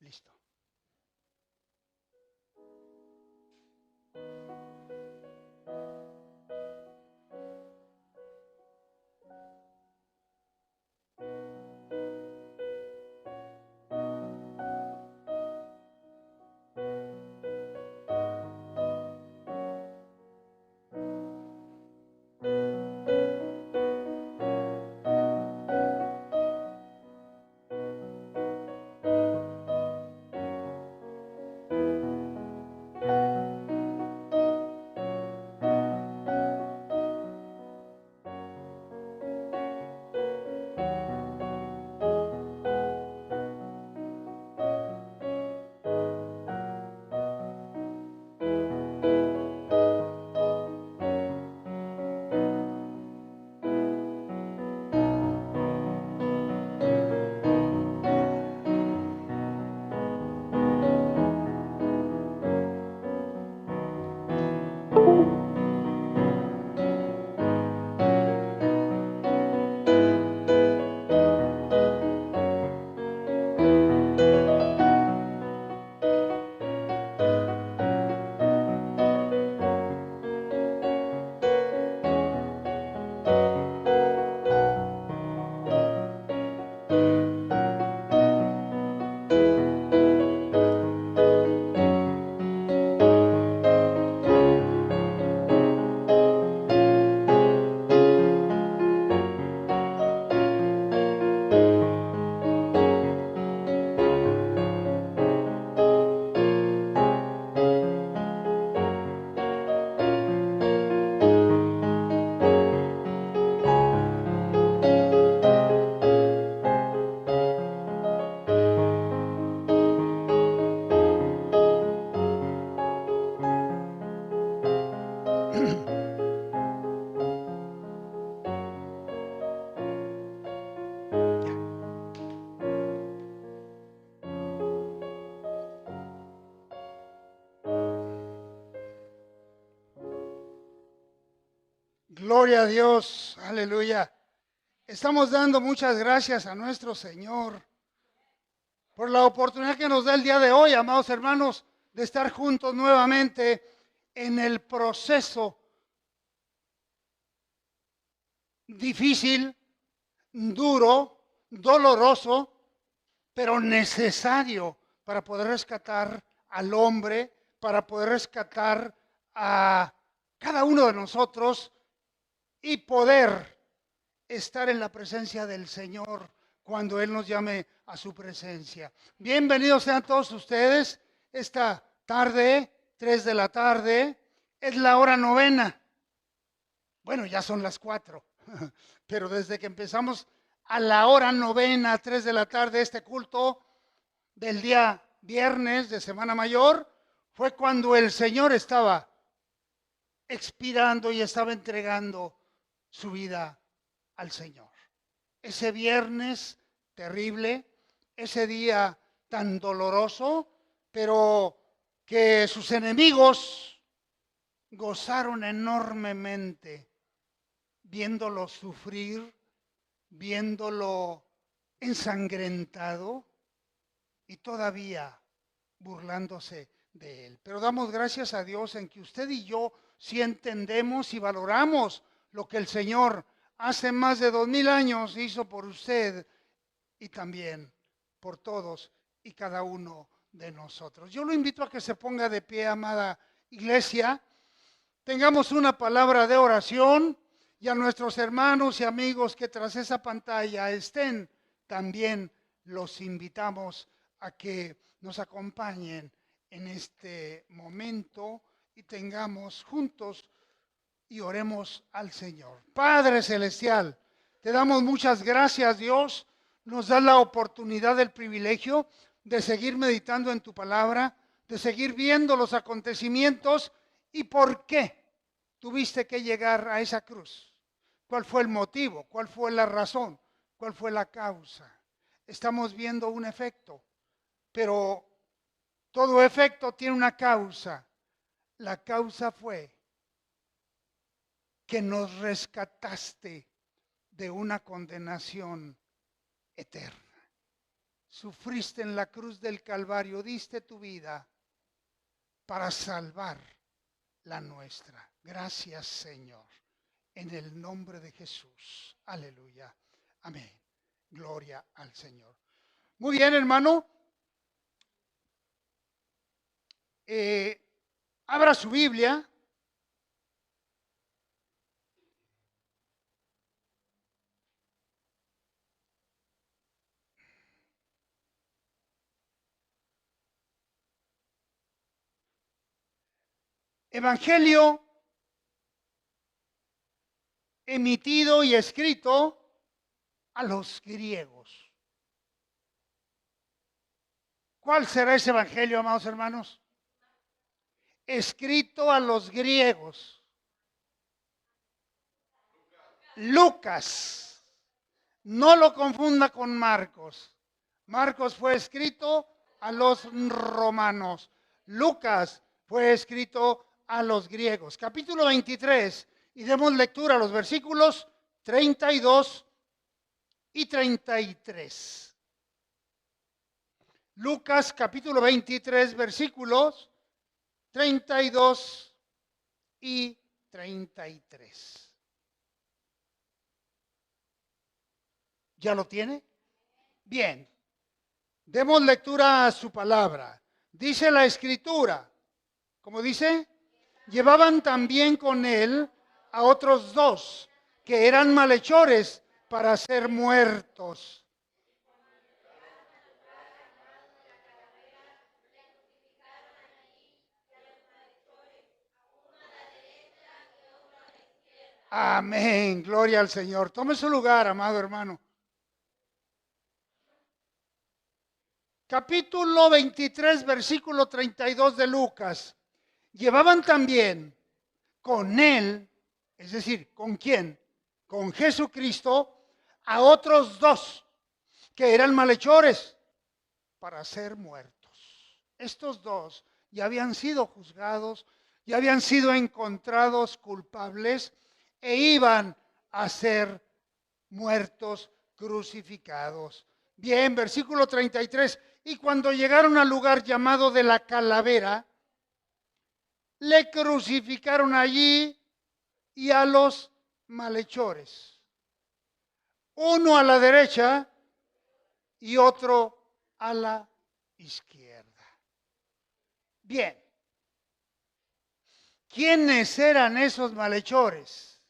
Listo. Gloria a Dios, aleluya. Estamos dando muchas gracias a nuestro Señor por la oportunidad que nos da el día de hoy, amados hermanos, de estar juntos nuevamente en el proceso difícil, duro, doloroso, pero necesario para poder rescatar al hombre, para poder rescatar a cada uno de nosotros y poder estar en la presencia del Señor cuando Él nos llame a su presencia. Bienvenidos sean todos ustedes esta tarde, 3 de la tarde, es la hora novena. Bueno, ya son las 4, pero desde que empezamos a la hora novena, 3 de la tarde, este culto del día viernes de Semana Mayor, fue cuando el Señor estaba expirando y estaba entregando su vida al Señor. Ese viernes terrible, ese día tan doloroso, pero que sus enemigos gozaron enormemente viéndolo sufrir, viéndolo ensangrentado y todavía burlándose de él. Pero damos gracias a Dios en que usted y yo sí entendemos y valoramos lo que el Señor hace más de 2000 años hizo por usted y también por todos y cada uno de nosotros. Yo lo invito a que se ponga de pie, amada iglesia. Tengamos una palabra de oración y a nuestros hermanos y amigos que tras esa pantalla estén, también los invitamos a que nos acompañen en este momento y tengamos juntos y oremos al Señor. Padre Celestial, te damos muchas gracias, Dios. Nos da la oportunidad, el privilegio de seguir meditando en tu palabra, de seguir viendo los acontecimientos y por qué tuviste que llegar a esa cruz. ¿Cuál fue el motivo? ¿Cuál fue la razón? ¿Cuál fue la causa? Estamos viendo un efecto, pero todo efecto tiene una causa. La causa fue que nos rescataste de una condenación eterna. sufriste en la cruz del Calvario, diste tu vida para salvar la nuestra. Gracias, Señor, en el nombre de Jesús. Aleluya. Amén. Gloria al Señor. Muy bien, hermano. Abra su Biblia. Evangelio emitido y escrito a los griegos. ¿Cuál será ese evangelio, amados hermanos? Escrito a los griegos. Lucas. No lo confunda con Marcos. Marcos fue escrito a los romanos. Lucas fue escrito a los griegos. Capítulo 23. Y demos lectura a los versículos 32 y 33. Lucas capítulo 23, versículos 32 y 33. ¿Ya lo tiene? Bien. Demos lectura a su palabra. Dice la Escritura, ¿cómo dice? Llevaban también con él a otros dos que eran malhechores para ser muertos. Amén, gloria al Señor. Tome su lugar, amado hermano. Capítulo 23, versículo 32 de Lucas. Llevaban también con él, es decir, ¿con quién? Con Jesucristo, a otros dos que eran malhechores para ser muertos. Estos dos ya habían sido juzgados, ya habían sido encontrados culpables e iban a ser muertos, crucificados. Bien, versículo 33. Y cuando llegaron al lugar llamado de la Calavera, le crucificaron allí y a los malhechores. Uno a la derecha y otro a la izquierda. Bien. ¿Quiénes eran esos malhechores?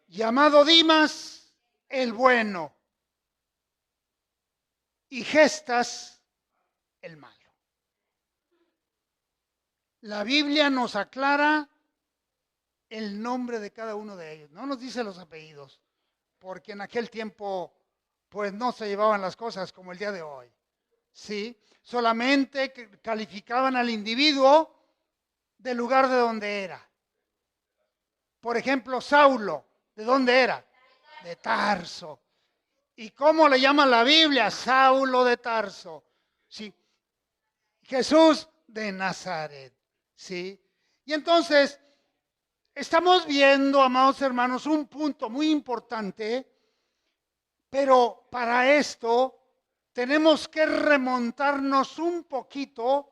Llamado Dimas, el bueno, y Gestas, el malo. La Biblia nos aclara el nombre de cada uno de ellos. No nos dice los apellidos, porque en aquel tiempo pues no se llevaban las cosas como el día de hoy. ¿Sí? Solamente calificaban al individuo del lugar de donde era. Por ejemplo, Saulo, ¿de dónde era? De Tarso. ¿Y cómo le llama la Biblia? Saulo de Tarso. ¿Sí? Jesús de Nazaret. ¿Sí? Y entonces, estamos viendo, amados hermanos, un punto muy importante, pero para esto tenemos que remontarnos un poquito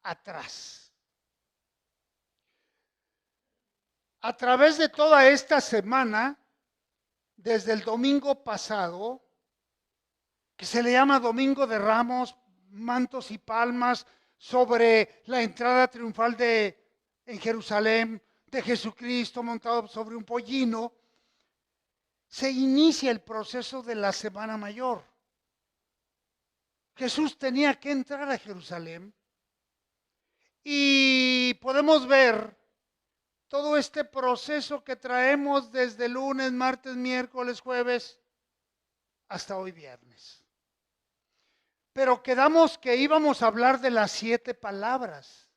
atrás. A través de toda esta semana, desde el domingo pasado, que se le llama Domingo de Ramos, mantos y palmas, sobre la entrada triunfal en Jerusalén de Jesucristo montado sobre un pollino, se inicia el proceso de la Semana Mayor. Jesús tenía que entrar a Jerusalén y podemos ver todo este proceso que traemos desde lunes, martes, miércoles, jueves, hasta hoy viernes. Pero quedamos que íbamos a hablar de las 7 palabras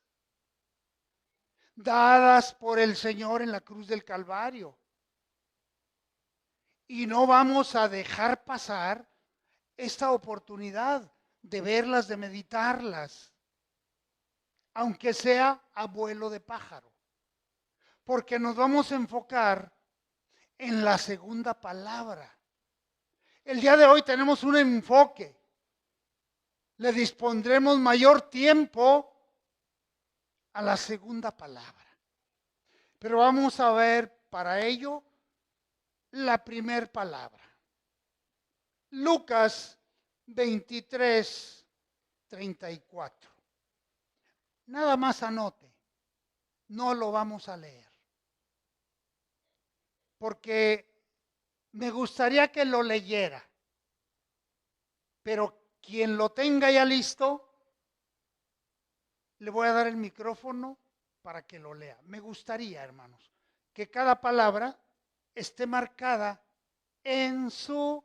dadas por el Señor en la cruz del Calvario. Y no vamos a dejar pasar esta oportunidad de verlas, de meditarlas, aunque sea a vuelo de pájaro. Porque nos vamos a enfocar en la segunda palabra. El día de hoy tenemos un enfoque le dispondremos mayor tiempo a la segunda palabra. Pero vamos a ver para ello la primera palabra. Lucas 23, 34. Nada más anote, no lo vamos a leer. Porque me gustaría que lo leyera. Pero quien lo tenga ya listo, le voy a dar el micrófono para que lo lea. Me gustaría, hermanos, que cada palabra esté marcada en su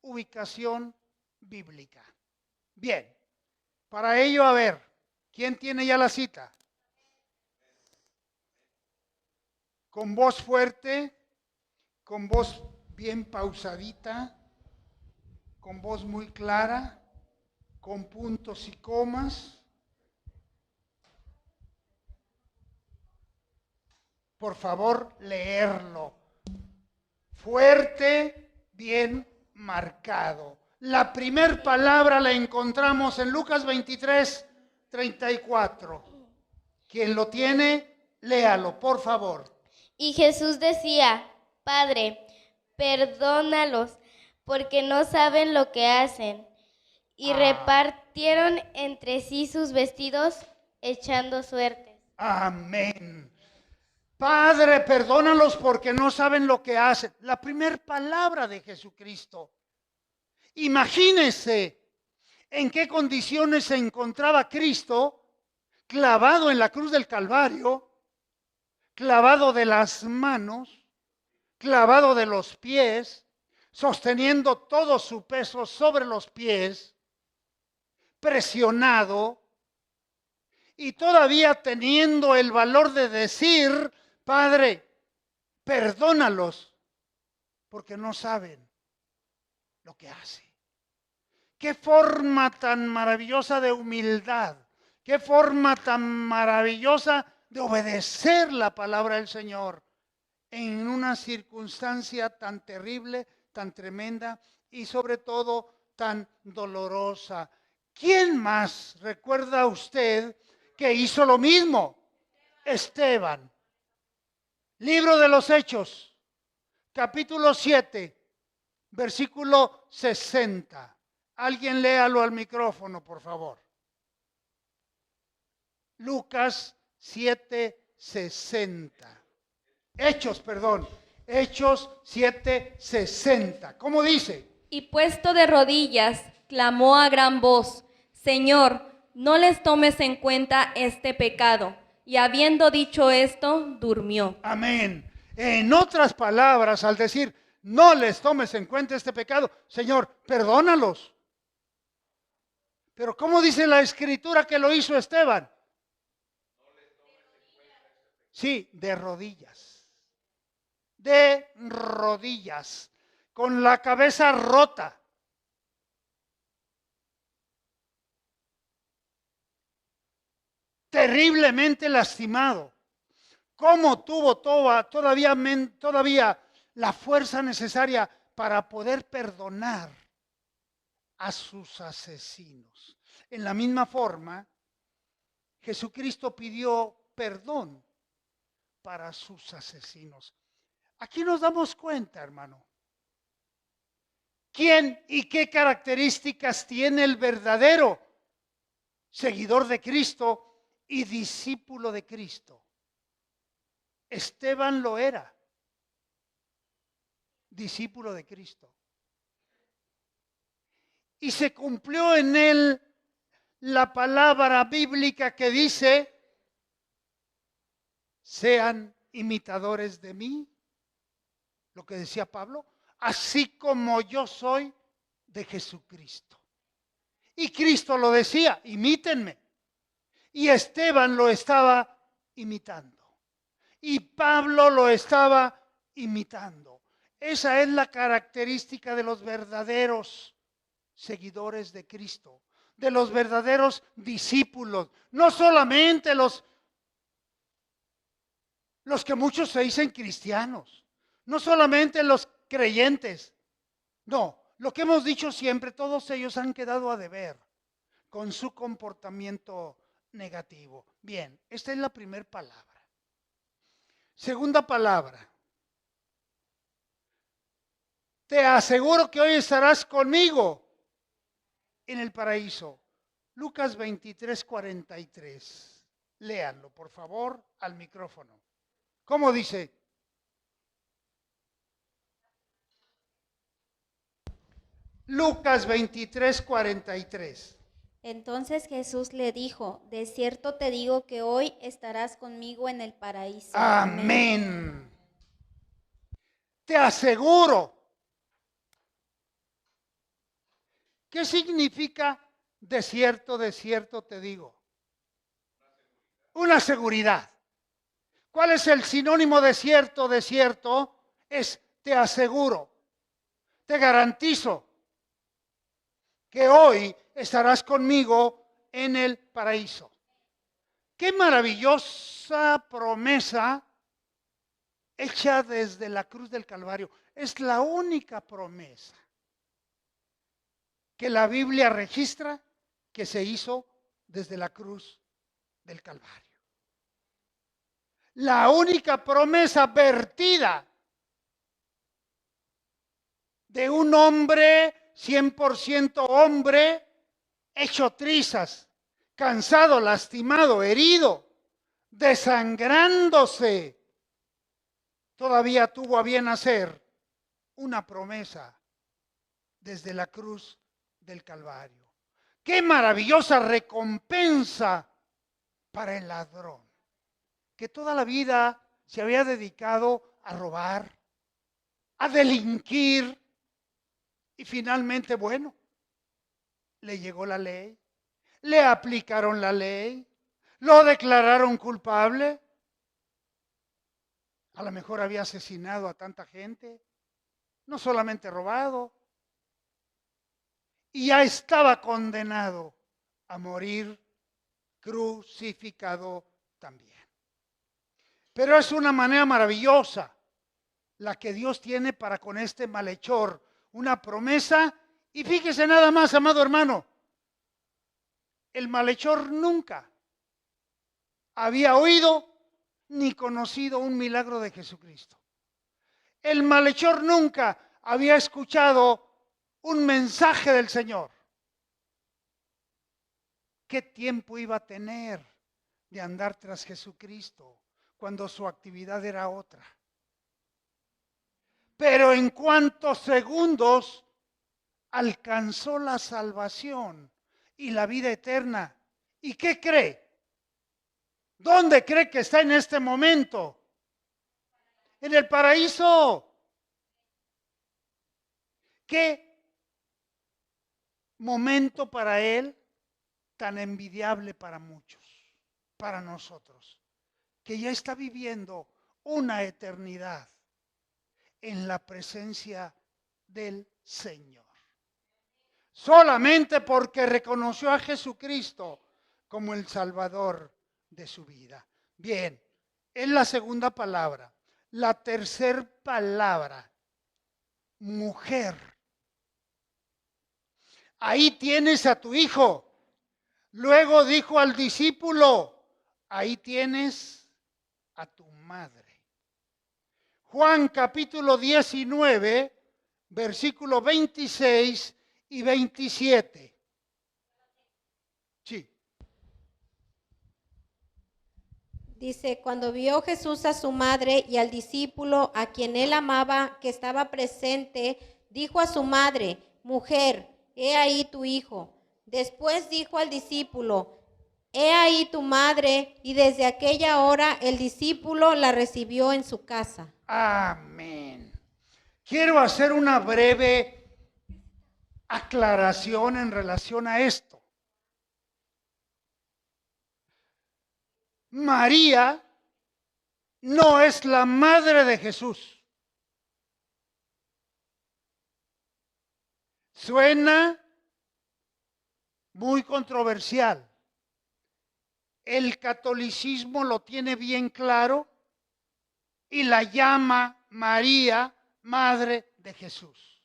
ubicación bíblica. Bien, para ello, a ver, ¿quién tiene ya la cita? Con voz fuerte, con voz bien pausadita, con voz muy clara, con puntos y comas. Por favor, leerlo. Fuerte, bien marcado. La primera palabra la encontramos en Lucas 23, 34. Quien lo tiene, léalo, por favor. Y Jesús decía: Padre, perdónalos, porque no saben lo que hacen. Y repartieron entre sí sus vestidos, echando suertes. Amén. Padre, perdónalos porque no saben lo que hacen. La primera palabra de Jesucristo. Imagínense en qué condiciones se encontraba Cristo clavado en la cruz del Calvario, clavado de las manos, clavado de los pies, sosteniendo todo su peso sobre los pies, presionado y todavía teniendo el valor de decir: Padre, perdónalos porque no saben lo que hacen. Qué forma tan maravillosa de humildad, qué forma tan maravillosa de obedecer la palabra del Señor en una circunstancia tan terrible, tan tremenda y sobre todo tan dolorosa. ¿Quién más recuerda usted que hizo lo mismo? Esteban. Libro de los Hechos, capítulo 7, versículo 60. Alguien léalo al micrófono, por favor. Lucas 7, 60. Hechos 7, 60. ¿Cómo dice? Y puesto de rodillas, clamó a gran voz: Señor, no les tomes en cuenta este pecado. Y habiendo dicho esto, durmió. Amén. En otras palabras, al decir: no les tomes en cuenta este pecado, Señor, perdónalos. Pero ¿cómo dice la Escritura que lo hizo Esteban? Sí, de rodillas. De rodillas. Con la cabeza rota. Terriblemente lastimado. ¿Cómo tuvo todavía la fuerza necesaria para poder perdonar a sus asesinos? En la misma forma, Jesucristo pidió perdón para sus asesinos. Aquí nos damos cuenta, hermano, quién y qué características tiene el verdadero seguidor de Cristo y discípulo de Cristo. Esteban lo era, discípulo de Cristo. Y se cumplió en él la palabra bíblica que dice: sean imitadores de mí, lo que decía Pablo, así como yo soy de Jesucristo. Y Cristo lo decía: imítenme. Y Esteban lo estaba imitando. Y Pablo lo estaba imitando. Esa es la característica de los verdaderos seguidores de Cristo, de los verdaderos discípulos. No solamente los que muchos se dicen cristianos, no solamente los creyentes. No, lo que hemos dicho siempre, todos ellos han quedado a deber. con su comportamiento negativo. Bien, esta es la primera palabra. Segunda palabra. Te aseguro que hoy estarás conmigo en el paraíso. Lucas 23:43. Léanlo, por favor, al micrófono. ¿Cómo dice? Lucas 23:43. Entonces Jesús le dijo, de cierto te digo que hoy estarás conmigo en el paraíso. Amén. Te aseguro. ¿Qué significa de cierto te digo? Una seguridad. ¿Cuál es el sinónimo de cierto? Es te aseguro, te garantizo que hoy estarás conmigo en el paraíso. Qué maravillosa promesa hecha desde la cruz del Calvario. Es la única promesa que la Biblia registra que se hizo desde la cruz del Calvario. La única promesa vertida de un hombre, 100% hombre, hecho trizas, cansado, lastimado, herido, desangrándose, todavía tuvo a bien hacer una promesa desde la cruz del Calvario. ¡Qué maravillosa recompensa para el ladrón! Que toda la vida se había dedicado a robar, a delinquir, y finalmente, bueno, le llegó la ley, le aplicaron la ley, lo declararon culpable. A lo mejor había asesinado a tanta gente, no solamente robado, y ya estaba condenado a morir crucificado también. Pero es una manera maravillosa la que Dios tiene para con este malhechor, una promesa. Y fíjese nada más, amado hermano, el malhechor nunca había oído ni conocido un milagro de Jesucristo. El malhechor nunca había escuchado un mensaje del Señor. ¿Qué tiempo iba a tener de andar tras Jesucristo cuando su actividad era otra? Pero en cuantos segundos alcanzó la salvación y la vida eterna. ¿Y qué cree? ¿Dónde cree que está en este momento? En el paraíso. ¿Qué momento para él tan envidiable para muchos, para nosotros, que ya está viviendo una eternidad en la presencia del Señor? Solamente porque reconoció a Jesucristo como el Salvador de su vida. Bien, es la segunda palabra. La tercera palabra, mujer. Ahí tienes a tu hijo. Luego dijo al discípulo, ahí tienes a tu madre. Juan capítulo 19, versículo 26 y 27. Sí. Dice, cuando vio Jesús a su madre y al discípulo a quien él amaba que estaba presente, dijo a su madre, mujer, he ahí tu hijo. Después dijo al discípulo, he ahí tu madre, y desde aquella hora el discípulo la recibió en su casa. Amén. Quiero hacer una breve aclaración en relación a esto. María no es la madre de Jesús. Suena muy controversial. El catolicismo lo tiene bien claro y la llama María, madre de Jesús.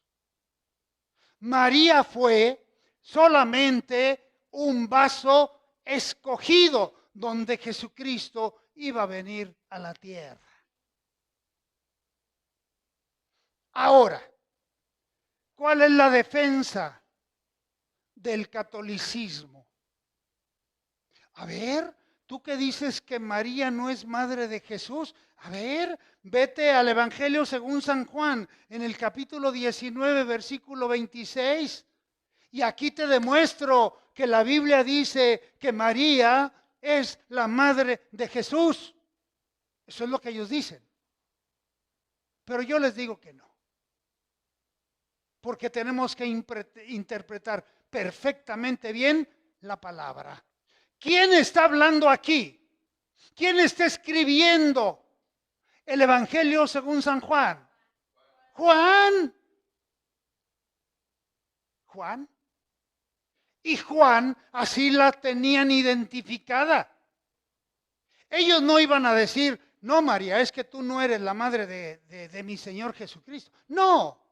María fue solamente un vaso escogido donde Jesucristo iba a venir a la tierra. Ahora, ¿cuál es la defensa del catolicismo? A ver, tú que dices que María no es madre de Jesús, a ver, vete al Evangelio según San Juan, en el capítulo 19, versículo 26. Y aquí te demuestro que la Biblia dice que María es la madre de Jesús. Eso es lo que ellos dicen. Pero yo les digo que no. Porque tenemos que interpretar perfectamente bien la palabra. ¿Quién está hablando aquí? ¿Quién está escribiendo el Evangelio según San Juan? Juan. Juan. Y Juan así la tenían identificada. Ellos no iban a decir, no María, es que tú no eres la madre de mi Señor Jesucristo. No,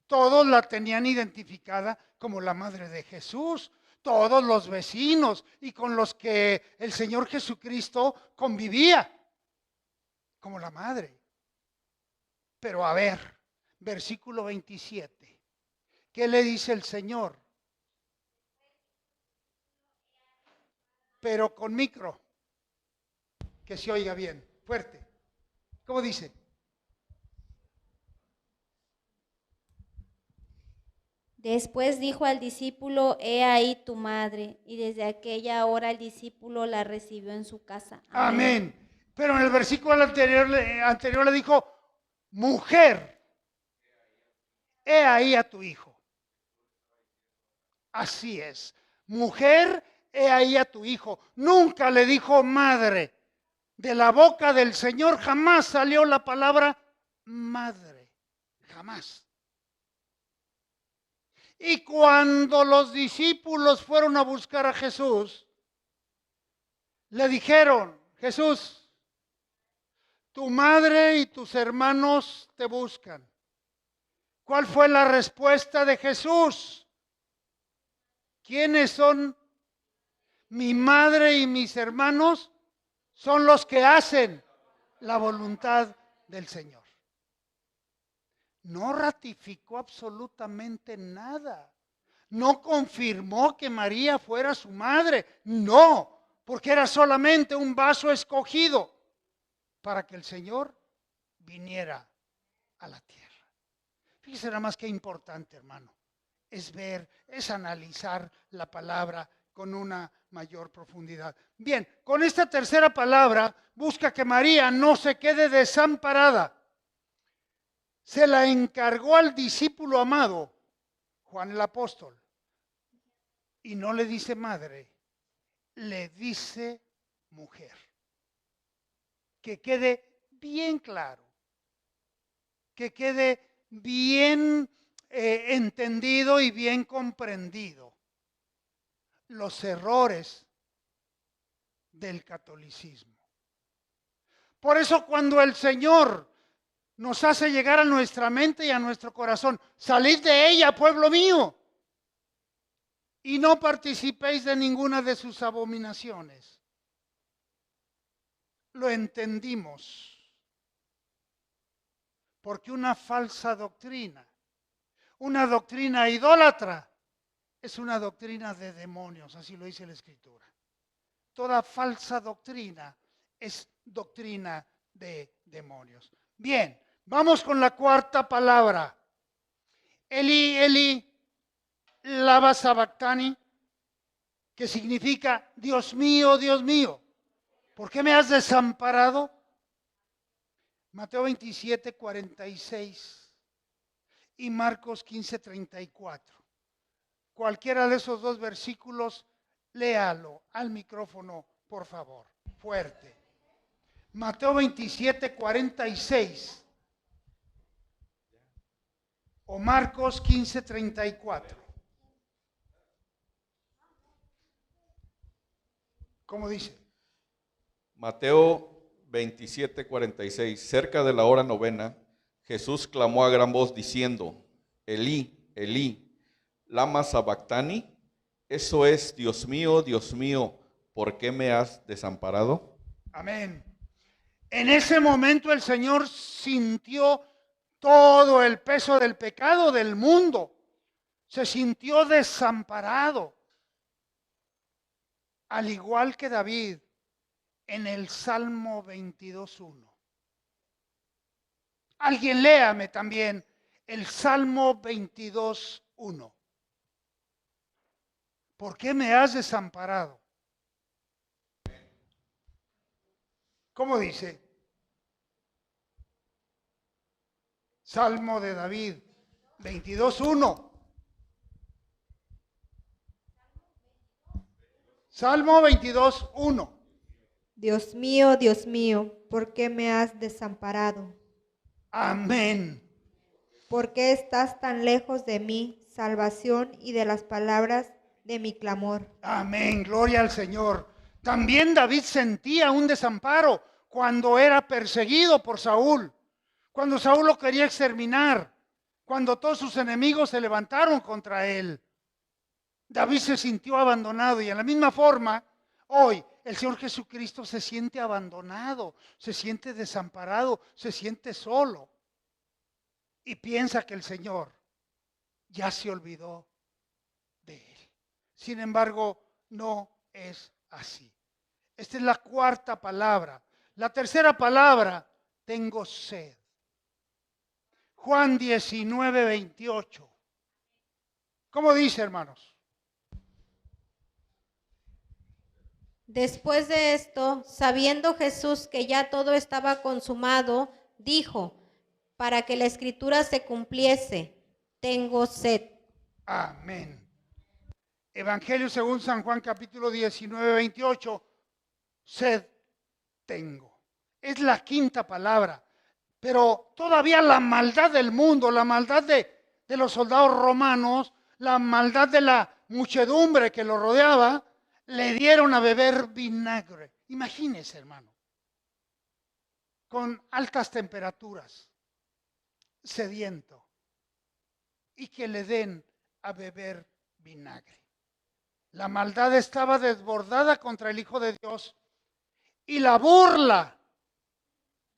todos la tenían identificada como la madre de Jesús. Todos los vecinos y con los que el Señor Jesucristo convivía, como la madre. Pero a ver, versículo 27, ¿qué le dice el Señor? Pero con micro, que se oiga bien, fuerte. ¿Cómo dice? Después dijo al discípulo, he ahí tu madre. Y desde aquella hora el discípulo la recibió en su casa. Amén. Pero en el versículo anterior le dijo, mujer, he ahí a tu hijo. Así es. Mujer, he ahí a tu hijo. Nunca le dijo madre. De la boca del Señor jamás salió la palabra madre. Jamás. Y cuando los discípulos fueron a buscar a Jesús, le dijeron, Jesús, tu madre y tus hermanos te buscan. ¿Cuál fue la respuesta de Jesús? ¿Quiénes son? Mi madre y mis hermanos son los que hacen la voluntad del Señor. No ratificó absolutamente nada. No confirmó que María fuera su madre. No, porque era solamente un vaso escogido para que el Señor viniera a la tierra. Fíjese nada más qué importante, hermano. Es ver, es analizar la palabra con una mayor profundidad. Bien, con esta tercera palabra busca que María no se quede desamparada. Se la encargó al discípulo amado, Juan el apóstol. Y no le dice madre, le dice mujer. Que quede bien claro, que quede bien entendido y bien comprendido los errores del catolicismo. Por eso cuando el Señor nos hace llegar a nuestra mente y a nuestro corazón, salid de ella, pueblo mío, y no participéis de ninguna de sus abominaciones. Lo entendimos, porque una falsa doctrina, una doctrina idólatra, es una doctrina de demonios, así lo dice la Escritura. Toda falsa doctrina es doctrina de demonios. Bien, vamos con la cuarta palabra. Eli, Eli, lama sabactani, que significa Dios mío, ¿por qué me has desamparado? Mateo 27, 46 y Marcos 15, 34. Cualquiera de esos dos versículos, léalo al micrófono, por favor, fuerte. Mateo 27, 46 o Marcos 15, 34. ¿Cómo dice? Mateo 27, 46. Cerca de la hora novena, Jesús clamó a gran voz diciendo, Elí, Elí, lama sabactani, Eso es, Dios mío, ¿por qué me has desamparado? Amén. En ese momento el Señor sintió todo el peso del pecado del mundo. Se sintió desamparado. Al igual que David en el Salmo 22:1. Alguien léame también el Salmo 22:1. ¿Por qué me has desamparado? ¿Cómo dice? Salmo de David 22:1. Salmo 22:1. Dios mío, ¿por qué me has desamparado? Amén. ¿Por qué estás tan lejos de mí, salvación y de las palabras de mi clamor? Amén. Gloria al Señor. También David sentía un desamparo cuando era perseguido por Saúl, cuando Saúl lo quería exterminar, cuando todos sus enemigos se levantaron contra él. David se sintió abandonado y en la misma forma, hoy el Señor Jesucristo se siente abandonado, se siente desamparado, se siente solo y piensa que el Señor ya se olvidó de él. Sin embargo, no es así. Esta es la cuarta palabra. La tercera palabra, tengo sed. Juan 19:28. ¿Cómo dice, hermanos? Después de esto, sabiendo Jesús que ya todo estaba consumado, dijo, para que la escritura se cumpliese, tengo sed. Amén. Evangelio según San Juan capítulo 19:28. Sed tengo. Es la quinta palabra. Pero todavía la maldad del mundo, la maldad de los soldados romanos, la maldad de la muchedumbre que lo rodeaba, le dieron a beber vinagre. Imagínese, hermano, con altas temperaturas, sediento, y que le den a beber vinagre. La maldad estaba desbordada contra el Hijo de Dios y la burla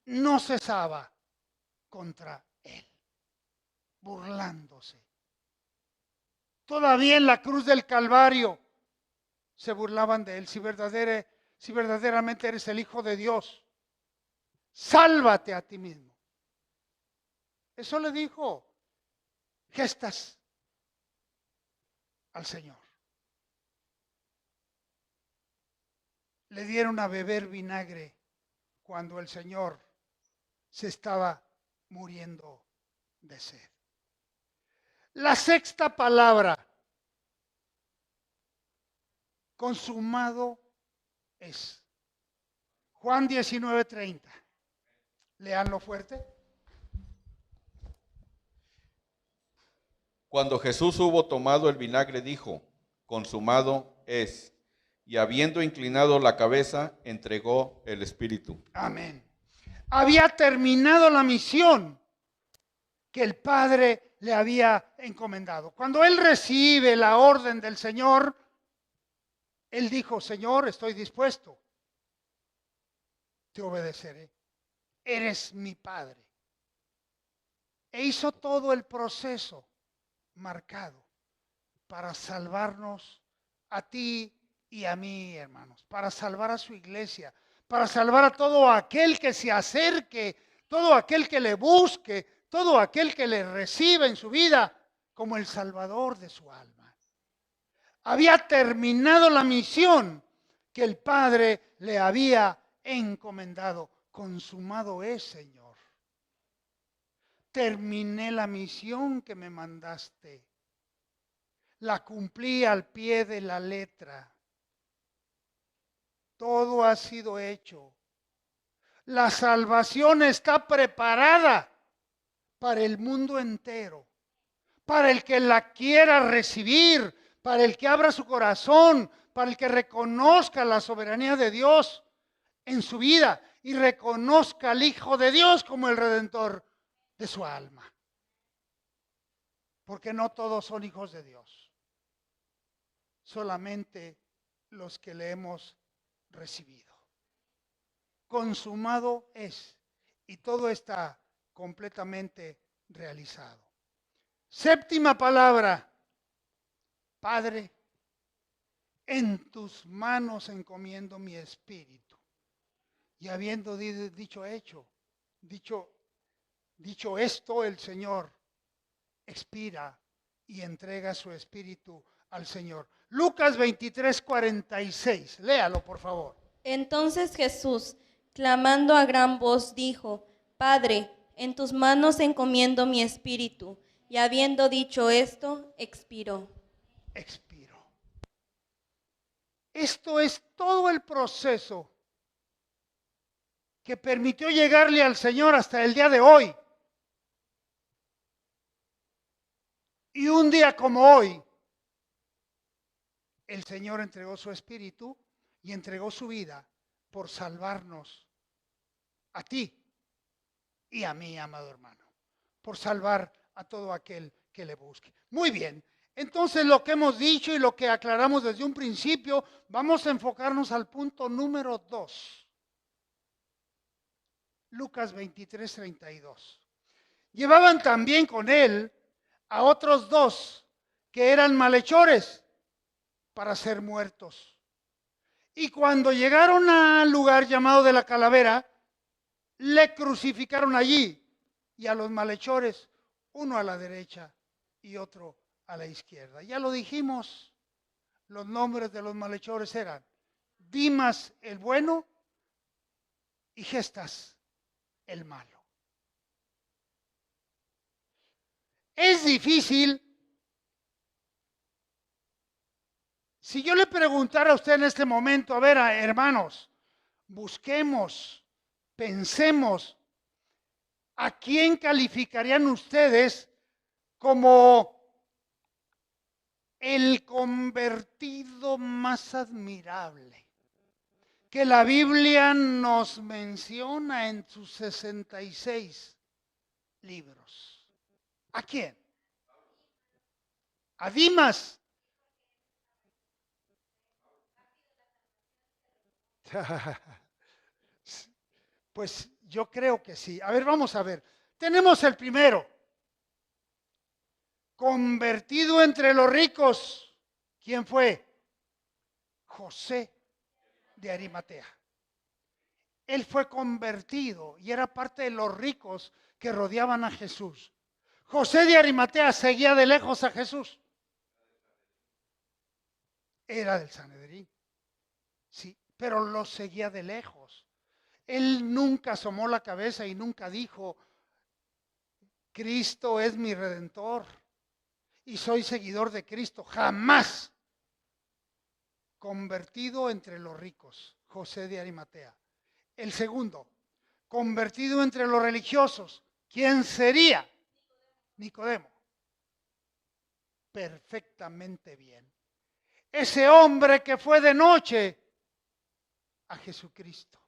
no cesaba contra él, burlándose. Todavía en la cruz del Calvario se burlaban de él. Si verdaderamente eres el Hijo de Dios, sálvate a ti mismo. Eso le dijo Gestas al Señor. Le dieron a beber vinagre cuando el Señor se estaba muriendo de sed. La sexta palabra, consumado es. Juan 19:30. Leanlo fuerte. Cuando Jesús hubo tomado el vinagre, dijo, consumado es. Y habiendo inclinado la cabeza, entregó el Espíritu. Amén. Había terminado la misión que el Padre le había encomendado. Cuando él recibe la orden del Señor, él dijo, Señor, estoy dispuesto, te obedeceré. Eres mi Padre. E hizo todo el proceso marcado para salvarnos a ti y a mí, hermanos, para salvar a su iglesia, para salvar a todo aquel que se acerque, todo aquel que le busque, todo aquel que le reciba en su vida como el Salvador de su alma. Había terminado la misión que el Padre le había encomendado. Consumado es, Señor. Terminé la misión que me mandaste. La cumplí al pie de la letra. Todo ha sido hecho. La salvación está preparada para el mundo entero, para el que la quiera recibir, para el que abra su corazón, para el que reconozca la soberanía de Dios en su vida y reconozca al Hijo de Dios como el Redentor de su alma. Porque no todos son hijos de Dios. solamente los que le hemos recibido. Consumado es, y todo está completamente realizado. Séptima palabra, Padre, en tus manos encomiendo mi espíritu. Y habiendo dicho esto, el Señor expira y entrega su espíritu al Señor. Lucas 23:46, léalo por favor. Entonces Jesús, clamando a gran voz, dijo, Padre, en tus manos encomiendo mi espíritu. Y habiendo dicho esto, expiró. Expiró. Esto es todo el proceso que permitió llegarle al Señor hasta el día de hoy. Y un día como hoy, el Señor entregó su espíritu y entregó su vida por salvarnos a ti y a mí, amado hermano, por salvar a todo aquel que le busque. Muy bien, entonces lo que hemos dicho y lo que aclaramos desde un principio, vamos a enfocarnos al punto número 2. Lucas 23:32. Llevaban también con él a otros 2 que eran malhechores para ser muertos. Y cuando llegaron al lugar llamado de la calavera, le crucificaron allí y a los malhechores, uno a la derecha y otro a la izquierda. Ya lo dijimos, los nombres de los malhechores eran Dimas el bueno y Gestas el malo. Es difícil. Si yo le preguntara a usted en este momento, a ver, hermanos, busquemos, pensemos, ¿a quién calificarían ustedes como el convertido más admirable que la Biblia nos menciona en sus 66 libros? ¿A quién? A Dimas. Pues yo creo que sí. A ver, vamos a ver. Tenemos el primero. Convertido entre los ricos. ¿Quién fue? José de Arimatea. Él fue convertido y era parte de los ricos que rodeaban a Jesús. José de Arimatea seguía de lejos a Jesús. Era del Sanedrín. Sí, pero lo seguía de lejos. Él nunca asomó la cabeza y nunca dijo, Cristo es mi redentor y soy seguidor de Cristo. Jamás. Convertido entre los ricos, José de Arimatea. El segundo, convertido entre los religiosos. ¿Quién sería? Nicodemo. Perfectamente bien. Ese hombre que fue de noche a Jesucristo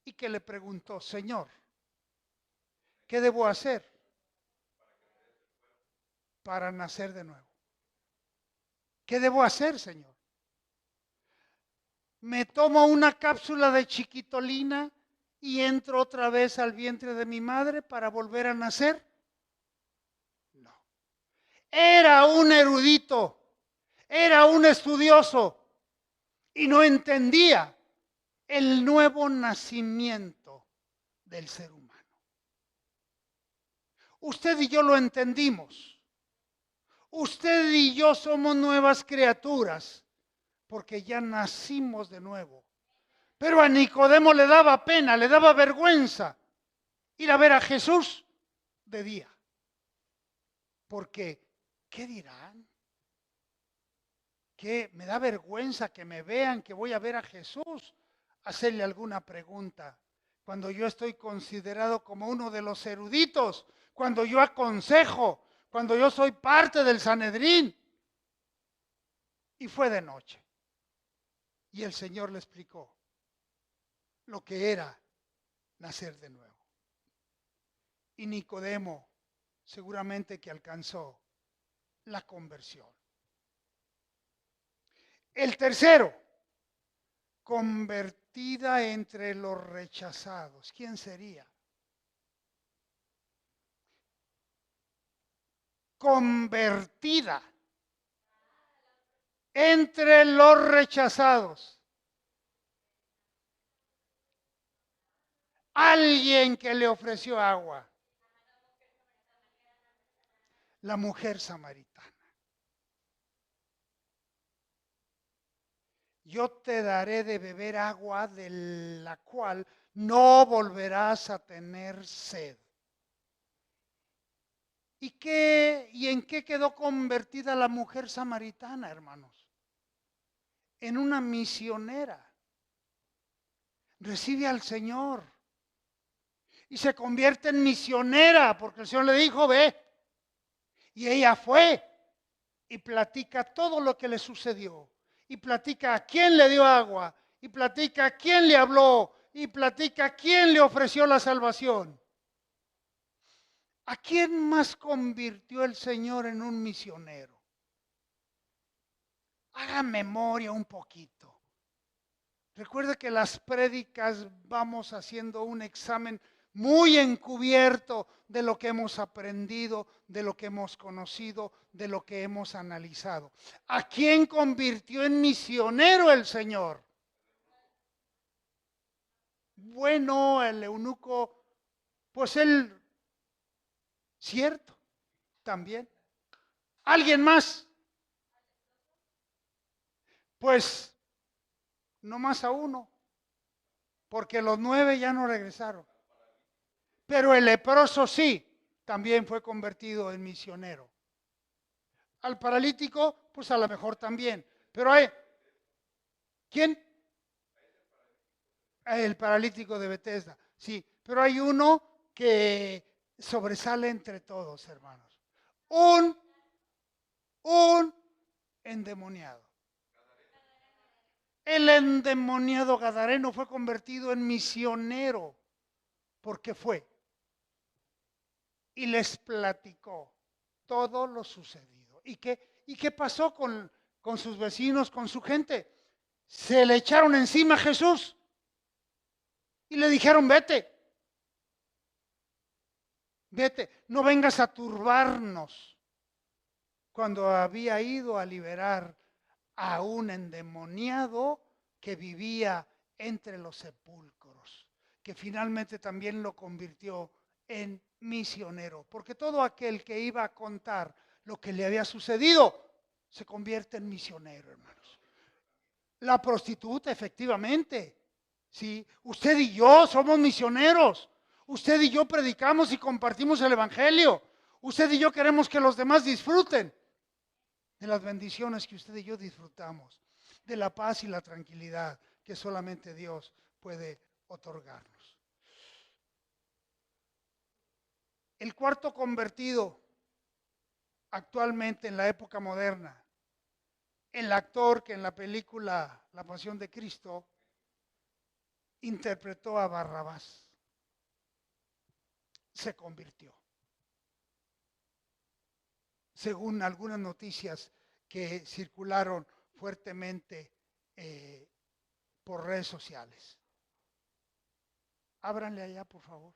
y que le preguntó, Señor, ¿qué debo hacer para nacer de nuevo? ¿Qué debo hacer, Señor? ¿Me tomo una cápsula de chiquitolina y entro otra vez al vientre de mi madre para volver a nacer? No. Era un erudito, era un estudioso y no entendía el nuevo nacimiento del ser humano. Usted y yo lo entendimos. Usted y yo somos nuevas criaturas porque ya nacimos de nuevo. Pero a Nicodemo le daba pena, le daba vergüenza ir a ver a Jesús de día. Porque, ¿qué dirán? Que me da vergüenza que me vean que voy a ver a Jesús, hacerle alguna pregunta. Cuando yo estoy considerado como uno de los eruditos, cuando yo aconsejo, cuando yo soy parte del Sanedrín. Y fue de noche. Y el Señor le explicó lo que era nacer de nuevo. Y Nicodemo seguramente que alcanzó la conversión. El tercero, convertida entre los rechazados. ¿Quién sería? Convertida entre los rechazados. Alguien que le ofreció agua. La mujer samaritana. Yo te daré de beber agua de la cual no volverás a tener sed. ¿Y en qué quedó convertida la mujer samaritana, hermanos? En una misionera. Recibe al Señor. Y se convierte en misionera, porque el Señor le dijo, ve. Y ella fue y platica todo lo que le sucedió. Y platica a quién le dio agua. Y platica a quién le habló. Y platica a quién le ofreció la salvación. ¿A quién más convirtió el Señor en un misionero? Haga memoria un poquito. Recuerde que las prédicas vamos haciendo un examen muy encubierto de lo que hemos aprendido, de lo que hemos conocido, de lo que hemos analizado. ¿A quién convirtió en misionero el Señor? Bueno, el eunuco, pues él, cierto, también. ¿Alguien más? Pues no más a uno, porque los 9 ya no regresaron. Pero el leproso sí, también fue convertido en misionero. Al paralítico, pues a lo mejor también. Pero hay, ¿quién? El paralítico de Betesda, sí. Pero hay uno que sobresale entre todos, hermanos. Un endemoniado. El endemoniado gadareno fue convertido en misionero porque fue y les platicó todo lo sucedido. ¿Y qué pasó con sus vecinos, con su gente? Se le echaron encima a Jesús y le dijeron, vete, no vengas a turbarnos, cuando había ido a liberar a un endemoniado que vivía entre los sepulcros, que finalmente también lo convirtió en misionero, porque todo aquel que iba a contar lo que le había sucedido se convierte en misionero, hermanos. La prostituta, efectivamente, sí, usted y yo somos misioneros. Usted y yo predicamos y compartimos el evangelio. Usted y yo queremos que los demás disfruten de las bendiciones que usted y yo disfrutamos, de la paz y la tranquilidad que solamente Dios puede otorgarnos. El cuarto convertido actualmente en la época moderna, el actor que en la película La Pasión de Cristo interpretó a Barrabás, se convirtió. Según algunas noticias que circularon fuertemente por redes sociales. Ábranle allá, por favor.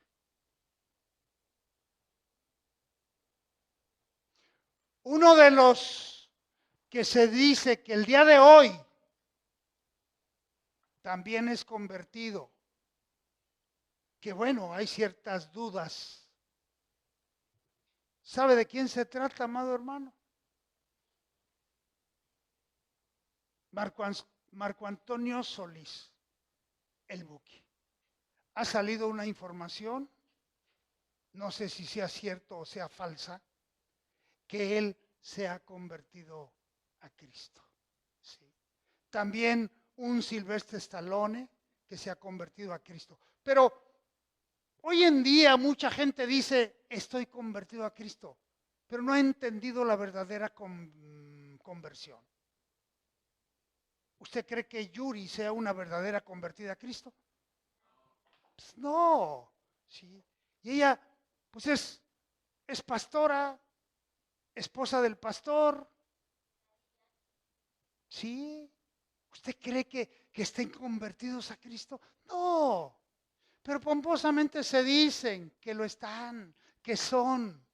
Uno de los que se dice que el día de hoy también es convertido, que bueno, hay ciertas dudas. ¿Sabe de quién se trata, amado hermano? Marco Antonio Solís, el Buki. Ha salido una información, no sé si sea cierto o sea falsa, que él se ha convertido a Cristo. Sí. También un Silvestre Stallone que se ha convertido a Cristo. Pero hoy en día mucha gente dice, estoy convertido a Cristo, pero no ha entendido la verdadera conversión. ¿Usted cree que Yuri sea una verdadera convertida a Cristo? Pues no. ¿Sí? Y ella, pues es pastora, esposa del pastor. Sí, ¿Usted cree que estén convertidos a Cristo? No. Pero pomposamente se dicen que lo están, que son.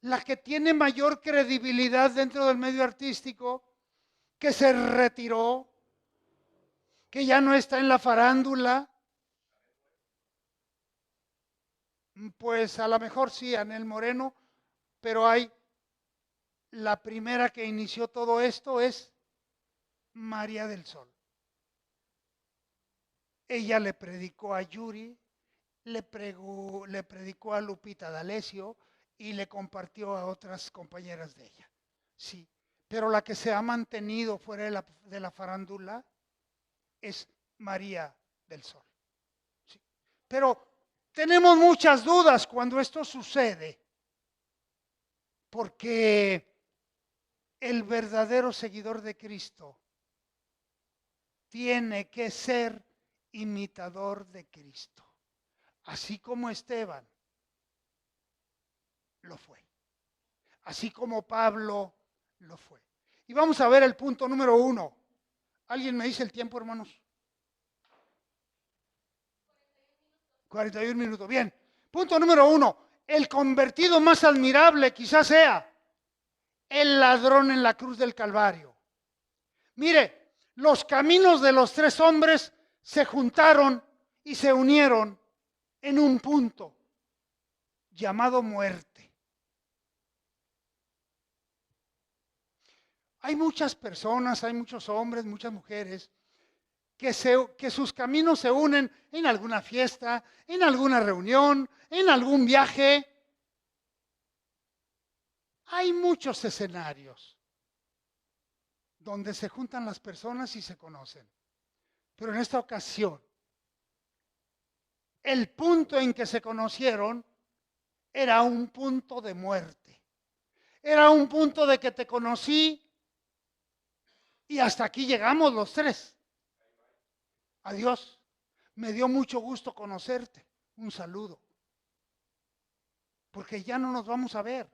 La que tiene mayor credibilidad dentro del medio artístico, que se retiró, que ya no está en la farándula, pues a lo mejor sí, Anel Moreno, pero hay la primera que inició todo esto es María del Sol. Ella le predicó a Yuri, le predicó a Lupita D'Alessio y le compartió a otras compañeras de ella. Sí, pero la que se ha mantenido fuera de la farándula es María del Sol. Sí. Pero tenemos muchas dudas cuando esto sucede, porque el verdadero seguidor de Cristo tiene que ser imitador de Cristo, así como Esteban lo fue, así como Pablo lo fue. Y vamos a ver el punto número 1. ¿Alguien me dice el tiempo, hermanos? 41 minutos. Bien. Punto número 1. El convertido más admirable quizás sea el ladrón en la cruz del Calvario. Mire, los caminos de los 3 hombres se juntaron y se unieron en un punto llamado muerte. Hay muchas personas, hay muchos hombres, muchas mujeres que sus caminos se unen en alguna fiesta, en alguna reunión, en algún viaje. Hay muchos escenarios donde se juntan las personas y se conocen. Pero en esta ocasión, el punto en que se conocieron era un punto de muerte. Era un punto de que te conocí y hasta aquí llegamos los 3. Adiós. Me dio mucho gusto conocerte. Un saludo. Porque ya no nos vamos a ver.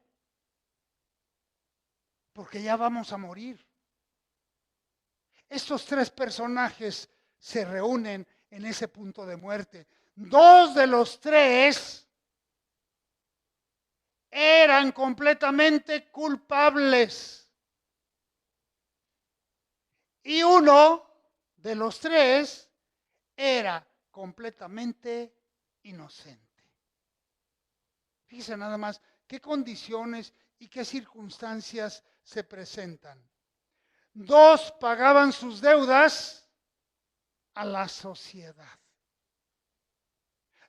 Porque ya vamos a morir. Estos 3 personajes se reúnen en ese punto de muerte. 2 de los 3 eran completamente culpables. Y 1 de los 3 era completamente inocente. Fíjense nada más qué condiciones y qué circunstancias se presentan. 2 pagaban sus deudas a la sociedad.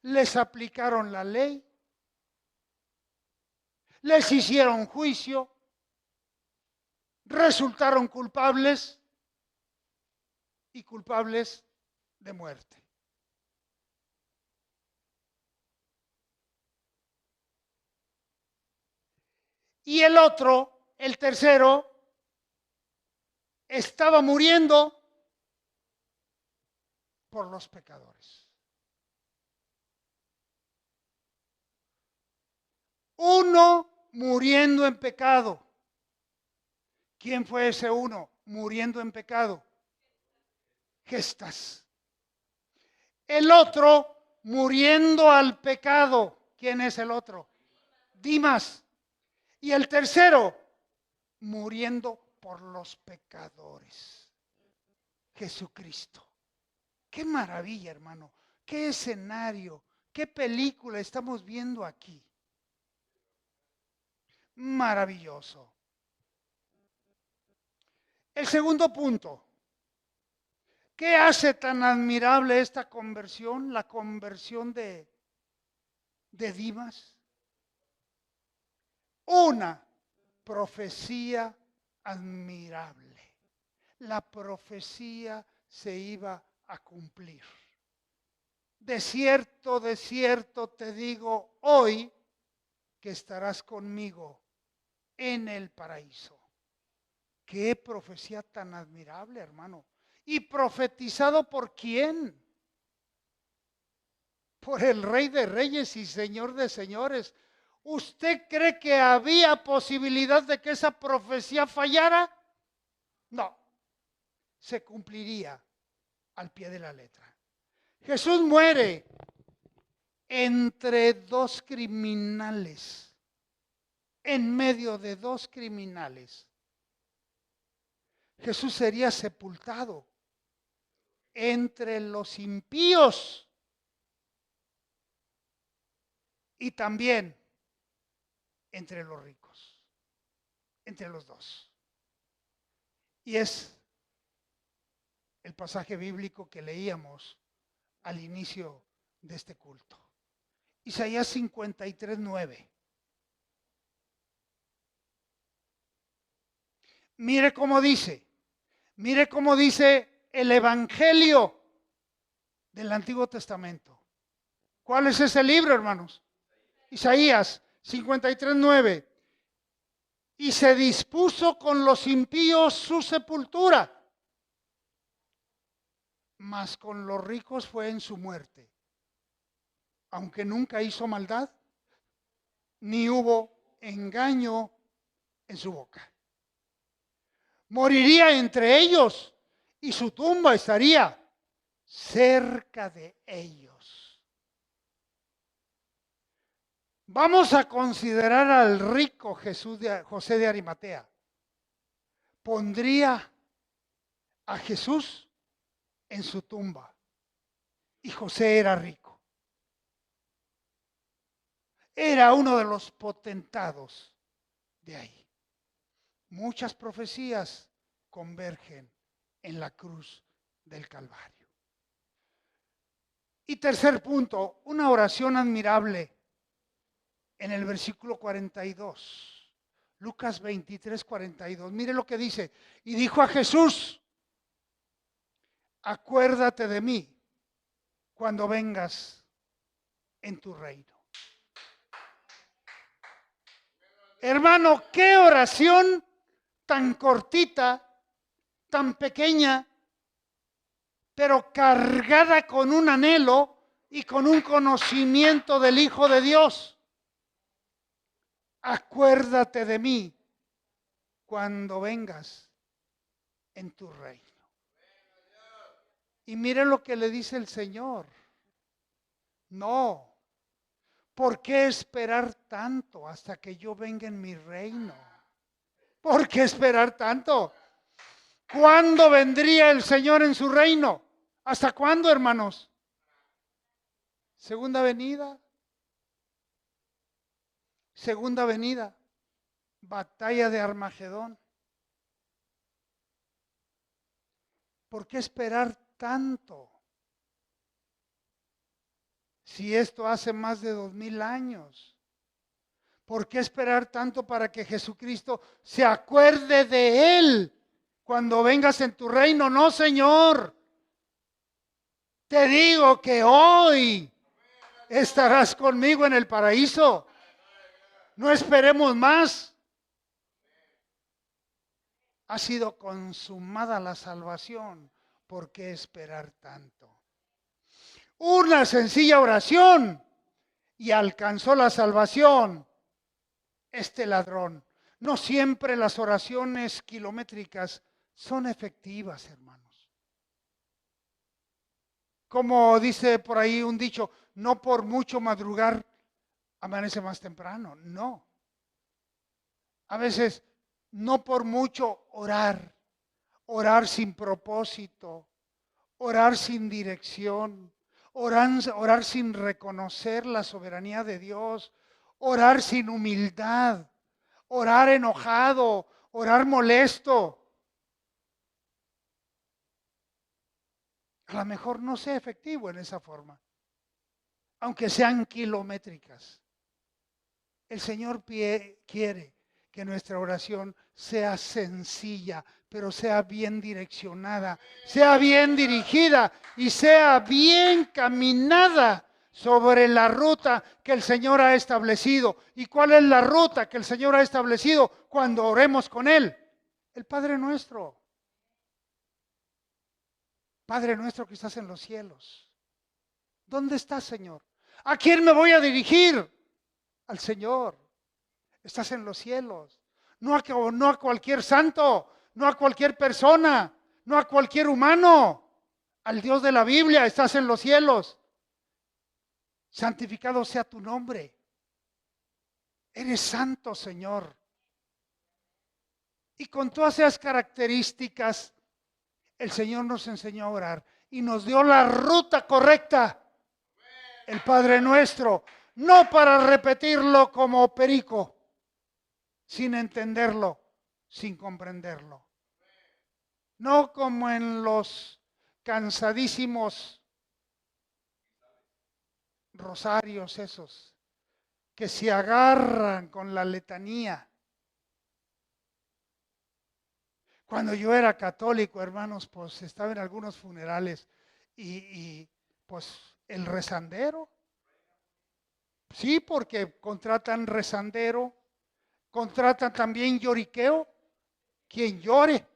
Les aplicaron la ley, les hicieron juicio, resultaron culpables y culpables de muerte. Y el otro, el tercero, estaba muriendo por los pecadores. Uno muriendo en pecado. ¿Quién fue ese uno muriendo en pecado? Gestas. El otro muriendo al pecado. ¿Quién es el otro? Dimas. Y el tercero muriendo por los pecadores. Jesucristo. Qué maravilla, hermano. Qué escenario, qué película estamos viendo aquí. Maravilloso. El segundo punto. ¿Qué hace tan admirable esta conversión? La conversión de Dimas. Una profecía admirable. La profecía se iba a cumplir. De cierto te digo hoy que estarás conmigo en el paraíso. Qué profecía tan admirable, hermano. ¿Y profetizado por quién? Por el Rey de Reyes y Señor de Señores. ¿Usted cree que había posibilidad de que esa profecía fallara? No. se cumpliría al pie de la letra. Jesús muere entre dos criminales, en medio de dos criminales. Jesús sería sepultado entre los impíos y también entre los ricos, entre los dos. Y es el pasaje bíblico que leíamos al inicio de este culto. Isaías 53:9. Mire cómo dice el Evangelio del Antiguo Testamento. ¿Cuál es ese libro, hermanos? Isaías 53:9. Y se dispuso con los impíos su sepultura, mas con los ricos fue en su muerte. Aunque nunca hizo maldad, ni hubo engaño en su boca. Moriría entre ellos y su tumba estaría cerca de ellos. Vamos a considerar al rico José de Arimatea. Pondría a Jesús en su tumba y José era rico. Era uno de los potentados de ahí. Muchas profecías convergen en la cruz del Calvario. Y tercer punto, una oración admirable en el versículo 42. Lucas 23:42. Mire lo que dice. Y dijo a Jesús: acuérdate de mí cuando vengas en tu reino. Hermano, qué oración tan cortita, tan pequeña, pero cargada con un anhelo y con un conocimiento del Hijo de Dios. Acuérdate de mí cuando vengas en tu reino. Y miren lo que le dice el Señor. No. ¿Por qué esperar tanto hasta que yo venga en mi reino? ¿Por qué esperar tanto? ¿Cuándo vendría el Señor en su reino? ¿Hasta cuándo, hermanos? Segunda venida. Segunda venida. Batalla de Armagedón. ¿Por qué esperar tanto? Si esto hace más de 2000 años, ¿por qué esperar tanto para que Jesucristo se acuerde de Él cuando vengas en tu reino? No, Señor. Te digo que hoy estarás conmigo en el paraíso. No esperemos más. Ha sido consumada la salvación. ¿Por qué esperar tanto? Una sencilla oración y alcanzó la salvación este ladrón. No siempre las oraciones kilométricas son efectivas, hermanos. Como dice por ahí un dicho, no por mucho madrugar amanece más temprano. No. A veces no por mucho orar sin propósito, orar sin dirección. Orar sin reconocer la soberanía de Dios, orar sin humildad, orar enojado, orar molesto. A lo mejor no sea efectivo en esa forma, aunque sean kilométricas. El Señor quiere que nuestra oración sea sencilla, pero sea bien direccionada, sea bien dirigida y sea bien caminada sobre la ruta que el Señor ha establecido. ¿Y cuál es la ruta que el Señor ha establecido cuando oremos con Él? El Padre nuestro. Padre nuestro que estás en los cielos. ¿Dónde estás, Señor? ¿A quién me voy a dirigir? Al Señor. Estás en los cielos. No a cualquier santo. No a cualquier persona, no a cualquier humano, al Dios de la Biblia. Estás en los cielos. Santificado sea tu nombre. Eres santo, Señor. Y con todas esas características, el Señor nos enseñó a orar y nos dio la ruta correcta, el Padre Nuestro, no para repetirlo como perico, sin entenderlo, sin comprenderlo. No como en los cansadísimos rosarios esos, que se agarran con la letanía. Cuando yo era católico, hermanos, pues estaba en algunos funerales y pues el rezandero. Sí, porque contratan rezandero, contratan también lloriqueo, quien llore,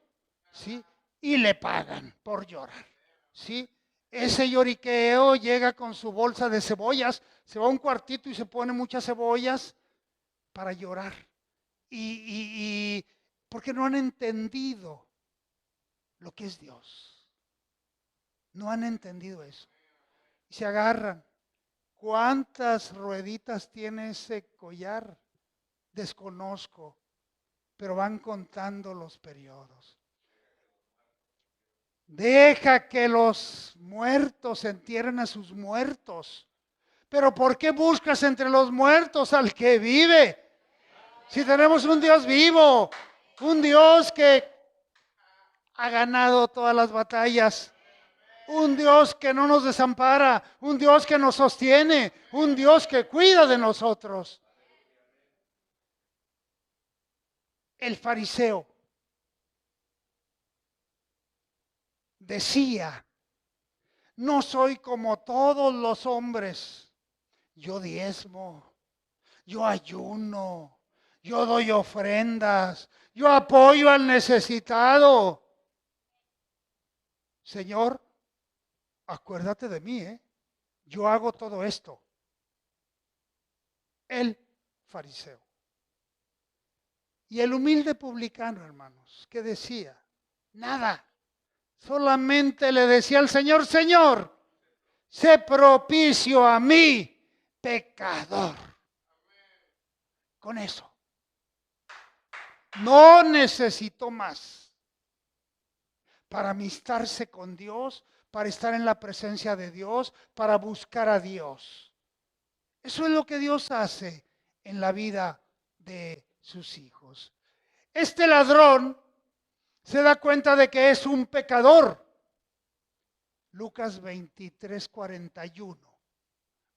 ¿sí? Y le pagan por llorar, ¿sí? Ese lloriqueo llega con su bolsa de cebollas, se va a un cuartito y se pone muchas cebollas para llorar. Y porque no han entendido lo que es Dios. No han entendido eso. Y se agarran. ¿Cuántas rueditas tiene ese collar? Desconozco, pero van contando los periodos. Deja que los muertos entierren a sus muertos. Pero ¿por qué buscas entre los muertos al que vive? Si tenemos un Dios vivo, un Dios que ha ganado todas las batallas, un Dios que no nos desampara, un Dios que nos sostiene, un Dios que cuida de nosotros. El fariseo decía, no soy como todos los hombres, yo diezmo, yo ayuno, yo doy ofrendas, yo apoyo al necesitado. Señor, acuérdate de mí, yo hago todo esto. El fariseo. Y el humilde publicano, hermanos, ¿qué decía? Nada. Solamente le decía al Señor, Señor, sé propicio a mí, pecador. Con eso. No necesito más. Para amistarse con Dios, para estar en la presencia de Dios, para buscar a Dios. Eso es lo que Dios hace en la vida de sus hijos. Este ladrón se da cuenta de que es un pecador. Lucas 23:41.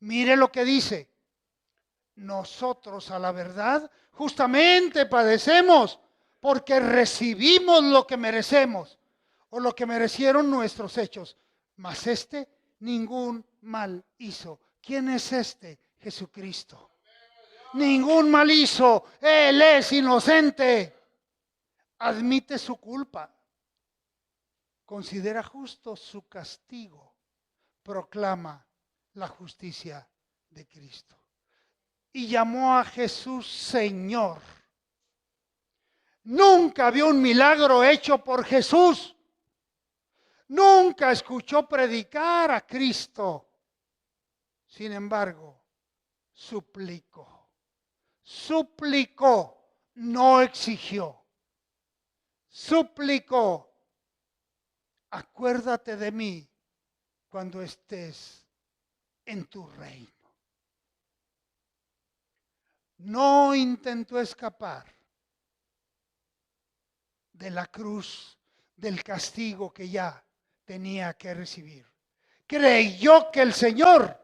Mire lo que dice. Nosotros a la verdad justamente padecemos porque recibimos lo que merecemos o lo que merecieron nuestros hechos. Mas este ningún mal hizo. ¿Quién es este? Jesucristo. Ningún mal hizo. Él es inocente. Admite su culpa. Considera justo su castigo. Proclama la justicia de Cristo. Y llamó a Jesús Señor. Nunca vio un milagro hecho por Jesús. Nunca escuchó predicar a Cristo. Sin embargo, suplicó. Suplicó, no exigió. Suplicó, acuérdate de mí cuando estés en tu reino. No intentó escapar de la cruz, del castigo que ya tenía que recibir. Creyó que el Señor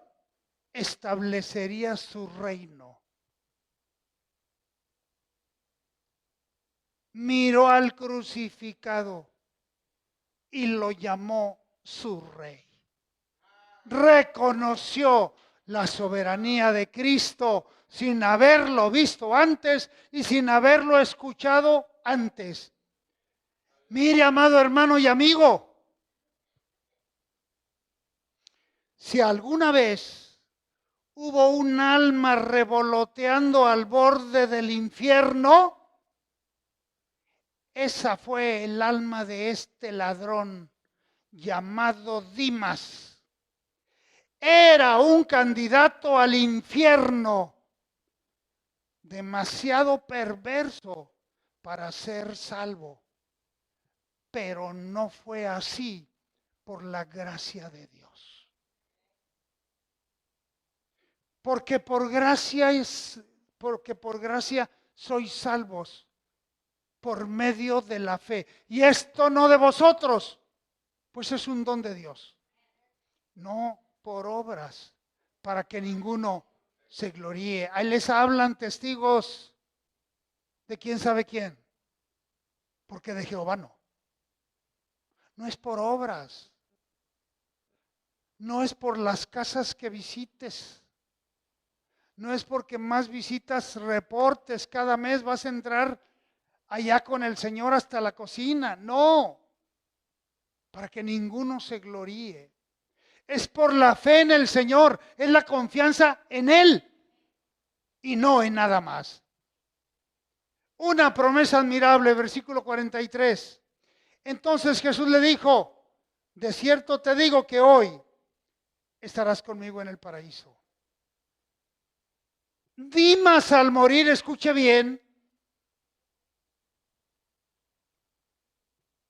establecería su reino. Miró al crucificado y lo llamó su rey. Reconoció la soberanía de Cristo sin haberlo visto antes y sin haberlo escuchado antes. Mire, amado hermano y amigo, si alguna vez hubo un alma revoloteando al borde del infierno, Esa fue el alma de este ladrón llamado Dimas. Era un candidato al infierno, demasiado perverso para ser salvo. Pero no fue así por la gracia de Dios. Porque por gracia sois salvos por medio de la fe. Y esto no de vosotros, pues es un don de Dios. No por obras, para que ninguno se gloríe. Ahí les hablan testigos de quién sabe quién. Porque de Jehová no. No es por obras. No es por las casas que visites. No es porque más visitas reportes cada mes vas a entrar allá con el Señor hasta la cocina. No. Para que ninguno se gloríe. Es por la fe en el Señor. Es la confianza en Él. Y no en nada más. Una promesa admirable, versículo 43. Entonces Jesús le dijo, de cierto te digo que hoy estarás conmigo en el paraíso. Dimas al morir, escuche bien,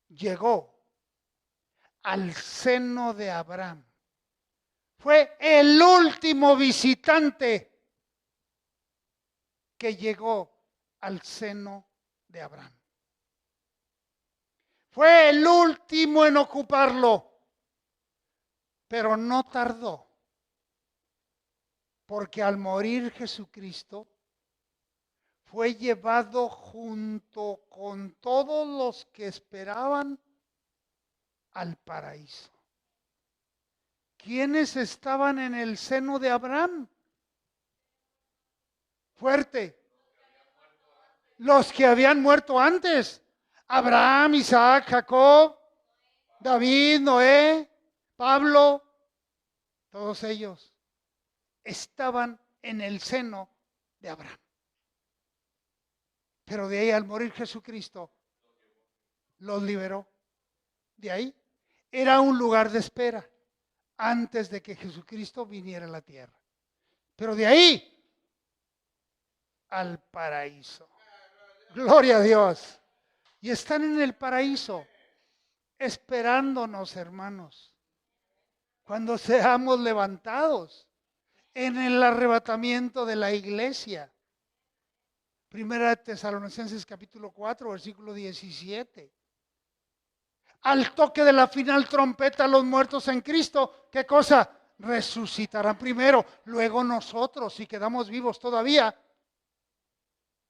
llegó al seno de Abraham. Fue el último visitante que llegó al seno de Abraham. Fue el último en ocuparlo, pero no tardó, porque al morir Jesucristo fue llevado junto con todos los que esperaban al paraíso. ¿Quiénes estaban en el seno de Abraham? Fuerte. Los que habían muerto antes. Abraham, Isaac, Jacob, David, Noé, Pablo, todos ellos estaban en el seno de Abraham. Pero de ahí al morir Jesucristo los liberó. De ahí era un lugar de espera antes de que Jesucristo viniera a la tierra. Pero de ahí al paraíso. Gloria a Dios. Y están en el paraíso esperándonos, hermanos, cuando seamos levantados en el arrebatamiento de la iglesia. Primera de Tesalonicenses capítulo 4, versículo 17. Al toque de la final trompeta, los muertos en Cristo, ¿qué cosa? Resucitarán primero, luego nosotros, si quedamos vivos todavía,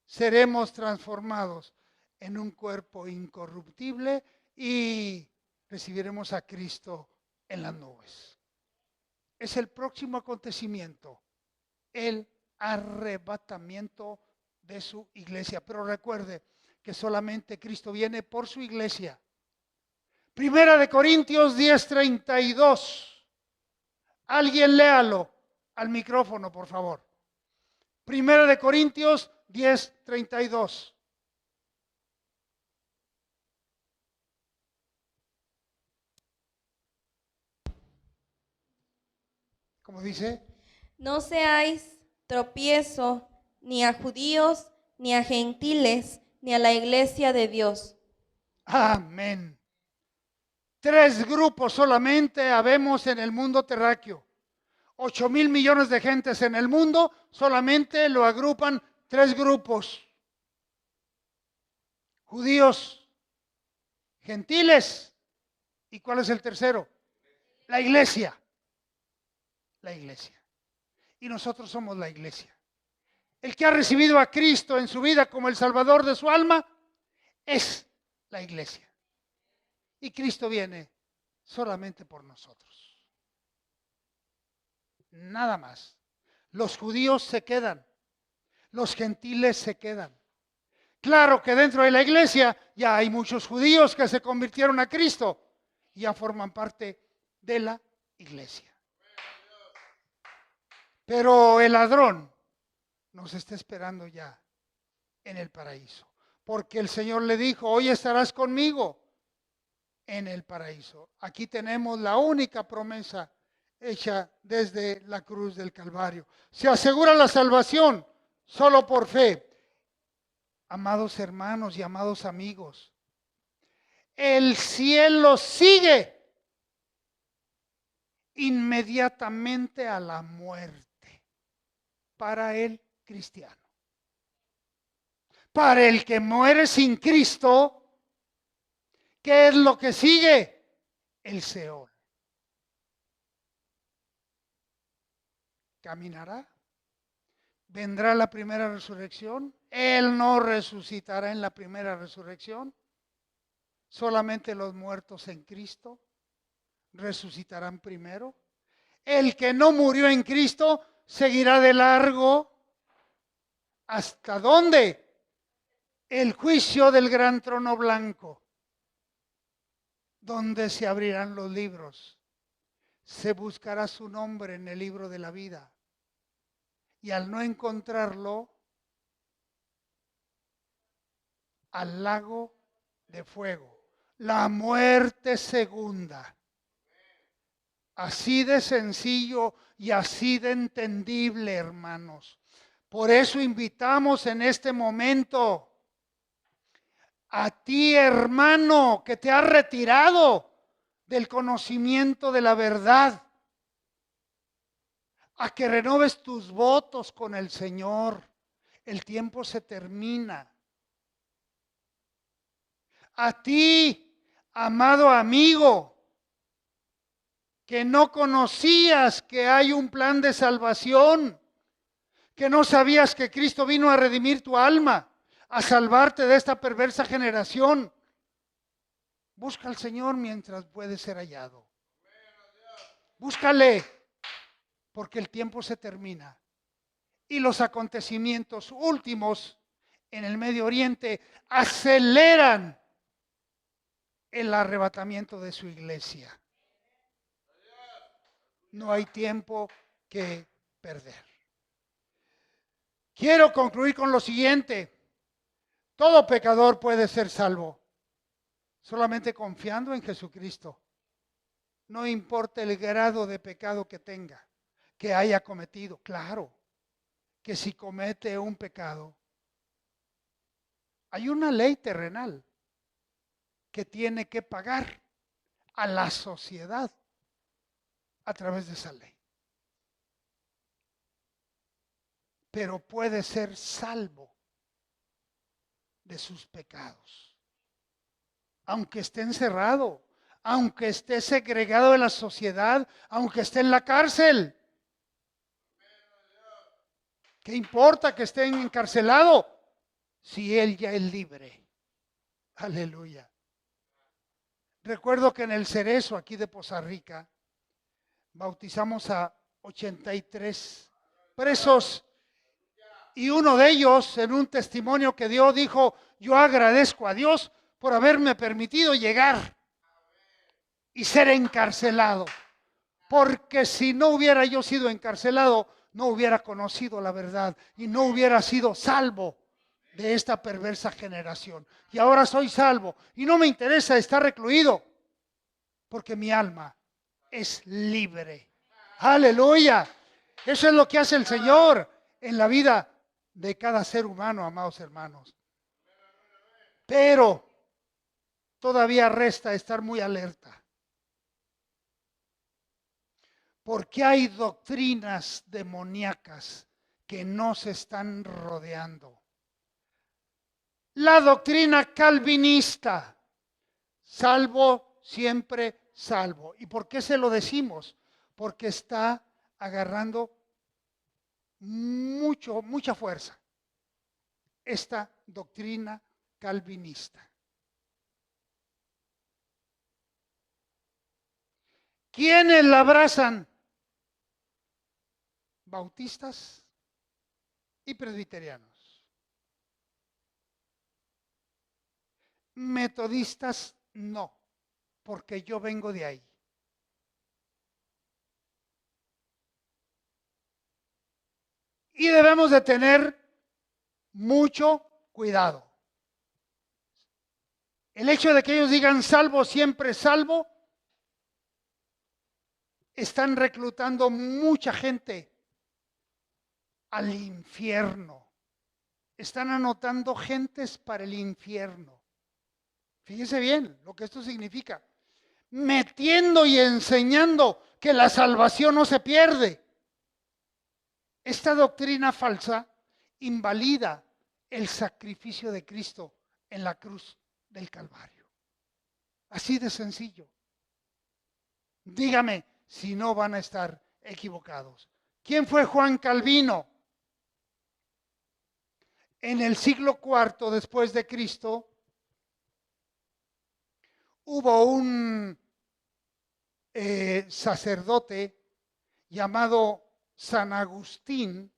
seremos transformados en un cuerpo incorruptible y recibiremos a Cristo en las nubes. Es el próximo acontecimiento, el arrebatamiento de su iglesia. Pero recuerde que solamente Cristo viene por su iglesia. Primera de Corintios 10:32. Alguien léalo al micrófono, por favor. Primera de Corintios 10:32. ¿Cómo dice? No seáis tropiezo ni a judíos, ni a gentiles, ni a la iglesia de Dios. Amén. 3 grupos solamente habemos en el mundo terráqueo. 8,000 millones de gentes en el mundo, solamente lo agrupan 3 grupos. Judíos, gentiles, ¿y cuál es el tercero? La iglesia. La iglesia. Y nosotros somos la iglesia. El que ha recibido a Cristo en su vida como el Salvador de su alma es la iglesia. Y Cristo viene solamente por nosotros. Nada más. Los judíos se quedan. Los gentiles se quedan. Claro que dentro de la iglesia ya hay muchos judíos que se convirtieron a Cristo y ya forman parte de la iglesia. Pero el ladrón nos está esperando ya en el paraíso. porque el Señor le dijo, hoy estarás conmigo en el paraíso. Aquí tenemos la única promesa hecha desde la cruz del Calvario. Se asegura la salvación solo por fe. Amados hermanos y amados amigos, el cielo sigue inmediatamente a la muerte para el cristiano. Para el que muere sin Cristo, ¿qué es lo que sigue? El Seol. ¿Caminará? ¿Vendrá la primera resurrección? Él no resucitará en la primera resurrección. Solamente los muertos en Cristo resucitarán primero. El que no murió en Cristo seguirá de largo. ¿Hasta dónde? El juicio del gran trono blanco, donde se abrirán los libros. Se buscará su nombre en el libro de la vida. Y al no encontrarlo, al lago de fuego. La muerte segunda. Así de sencillo y así de entendible, hermanos. Por eso invitamos en este momento a ti, hermano, que te has retirado del conocimiento de la verdad, a que renoves tus votos con el Señor. El tiempo se termina. A ti, amado amigo, que no conocías que hay un plan de salvación, que no sabías que Cristo vino a redimir tu alma, a salvarte de esta perversa generación. Busca al Señor mientras puede ser hallado. Búscale, porque el tiempo se termina. Y los acontecimientos últimos en el Medio Oriente aceleran el arrebatamiento de su iglesia. No hay tiempo que perder. Quiero concluir con lo siguiente. Todo pecador puede ser salvo solamente confiando en Jesucristo. No importa el grado de pecado que tenga, que haya cometido. Claro que si comete un pecado, hay una ley terrenal que tiene que pagar a la sociedad a través de esa ley. Pero puede ser salvo de sus pecados. Aunque esté encerrado, aunque esté segregado de la sociedad, aunque esté en la cárcel. ¿Qué importa que esté encarcelado si él ya es libre? Aleluya. Recuerdo que en el Cerezo, aquí de Poza Rica, bautizamos a 83 presos y uno de ellos, en un testimonio que dio, dijo: yo agradezco a Dios por haberme permitido llegar y ser encarcelado, porque si no hubiera yo sido encarcelado, no hubiera conocido la verdad y no hubiera sido salvo de esta perversa generación. Y ahora soy salvo y no me interesa estar recluido, porque mi alma es libre. Aleluya. Eso es lo que hace el Señor en la vida de cada ser humano, amados hermanos. Pero todavía resta estar muy alerta, porque hay doctrinas demoníacas que nos están rodeando. La doctrina calvinista, salvo, siempre salvo. ¿Y por qué se lo decimos? Porque está agarrando mucha fuerza esta doctrina calvinista. ¿Quiénes la abrazan? Bautistas y presbiterianos. Metodistas no, porque yo vengo de ahí. Y debemos de tener mucho cuidado. El hecho de que ellos digan salvo, siempre salvo, están reclutando mucha gente al infierno. Están anotando gentes para el infierno. Fíjese bien lo que esto significa. Metiendo y enseñando que la salvación no se pierde. Esta doctrina falsa invalida el sacrificio de Cristo en la cruz del Calvario. Así de sencillo. Dígame si no van a estar equivocados. ¿Quién fue Juan Calvino? En el siglo IV después de Cristo hubo un sacerdote llamado San Agustín,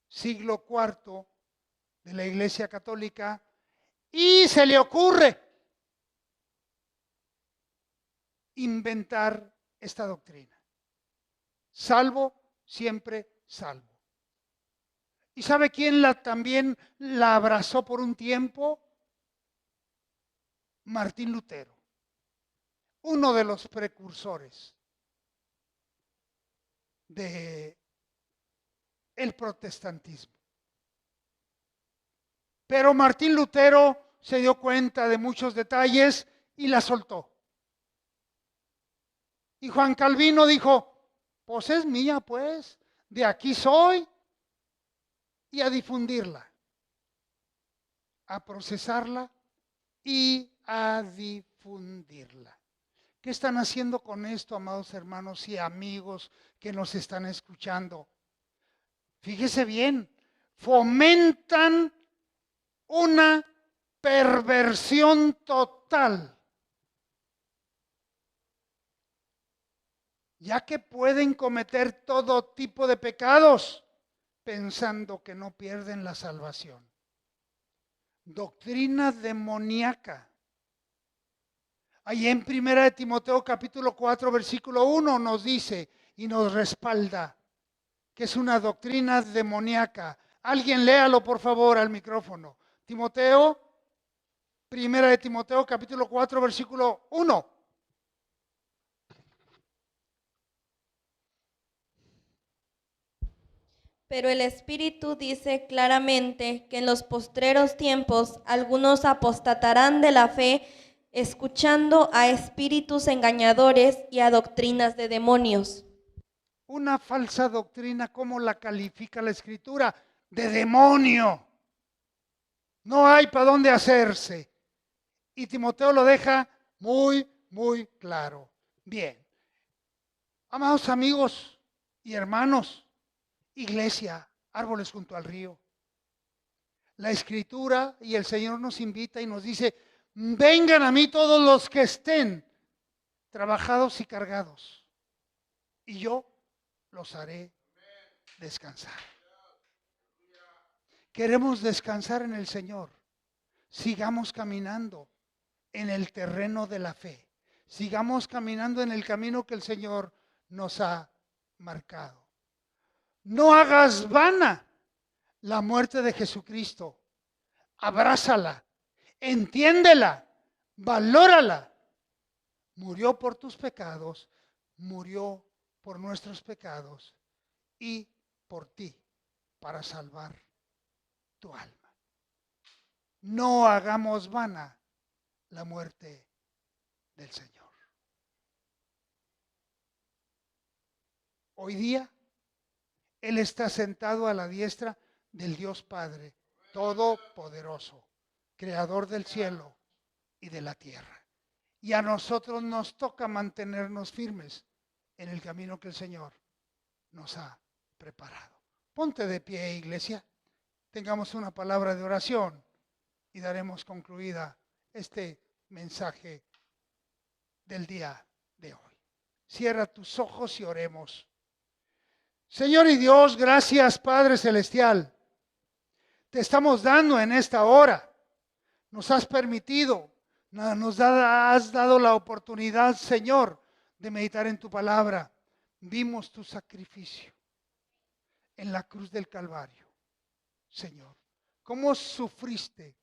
siglo IV de la Iglesia Católica, y se le ocurre inventar esta doctrina. Salvo, siempre salvo. ¿Y sabe quién también la abrazó por un tiempo? Martín Lutero, uno de los precursores de el protestantismo. Pero Martín Lutero se dio cuenta de muchos detalles y la soltó. Y Juan Calvino dijo, pues es mía, pues, de aquí soy, y a difundirla, a procesarla y a difundirla. ¿Qué están haciendo con esto, amados hermanos y amigos que nos están escuchando? Fíjese bien, fomentan una perversión total, ya que pueden cometer todo tipo de pecados pensando que no pierden la salvación. Doctrina demoníaca. Ahí en 1 Timoteo capítulo 4 versículo 1 nos dice y nos respalda que es una doctrina demoníaca. Alguien léalo por favor al micrófono. Timoteo, 1 Timoteo capítulo 4 versículo 1. Pero el Espíritu dice claramente que en los postreros tiempos algunos apostatarán de la fe, escuchando a espíritus engañadores y a doctrinas de demonios. Una falsa doctrina, ¿cómo la califica la Escritura? De demonio. No hay para dónde hacerse. Y Timoteo lo deja muy, muy claro. Bien. Amados amigos y hermanos, iglesia, árboles junto al río. La Escritura y el Señor nos invita y nos dice, vengan a mí todos los que estén trabajados y cargados, y yo los haré descansar. Queremos descansar en el Señor. Sigamos caminando en el terreno de la fe. Sigamos caminando en el camino que el Señor nos ha marcado. No hagas vana la muerte de Jesucristo. Abrázala, entiéndela, valórala. Murió por tus pecados, murió por nuestros pecados y por ti para salvar tu alma. No hagamos vana la muerte del Señor. Hoy día Él está sentado a la diestra del Dios Padre Todopoderoso, Creador del cielo y de la tierra. Y a nosotros nos toca mantenernos firmes en el camino que el Señor nos ha preparado. Ponte de pie, iglesia. Tengamos una palabra de oración y daremos concluida este mensaje del día de hoy. Cierra tus ojos y oremos. Señor y Dios, gracias Padre Celestial. Te estamos dando en esta hora. Nos has permitido, has dado la oportunidad, Señor, de meditar en tu palabra. Vimos tu sacrificio en la cruz del Calvario, Señor. Cómo sufriste,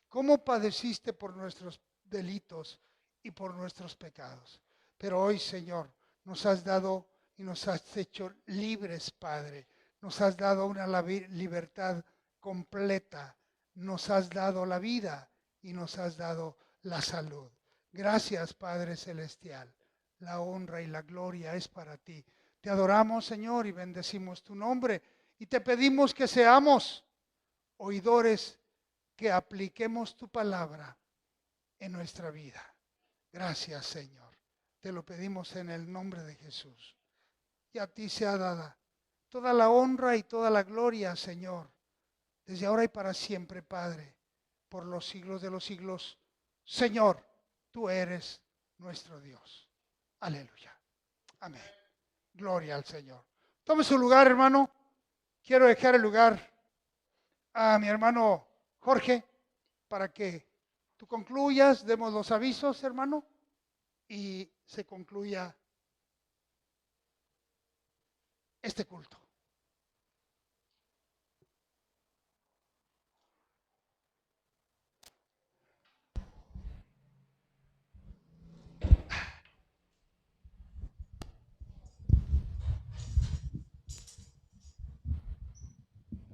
cómo padeciste por nuestros delitos y por nuestros pecados. Pero hoy, Señor, nos has dado y nos has hecho libres, Padre. Nos has dado una libertad completa. Nos has dado la vida y nos has dado la salud. Gracias, Padre Celestial. La honra y la gloria es para ti. Te adoramos, Señor, y bendecimos tu nombre. Y te pedimos que seamos oidores, que apliquemos tu palabra en nuestra vida. Gracias, Señor. Te lo pedimos en el nombre de Jesús. Y a ti sea dada toda la honra y toda la gloria, Señor, desde ahora y para siempre, Padre, por los siglos de los siglos. Señor, tú eres nuestro Dios. Aleluya. Amén. Gloria al Señor. Tome su lugar, hermano. Quiero dejar el lugar a mi hermano Jorge para que tú concluyas, demos los avisos, hermano, y se concluya este culto.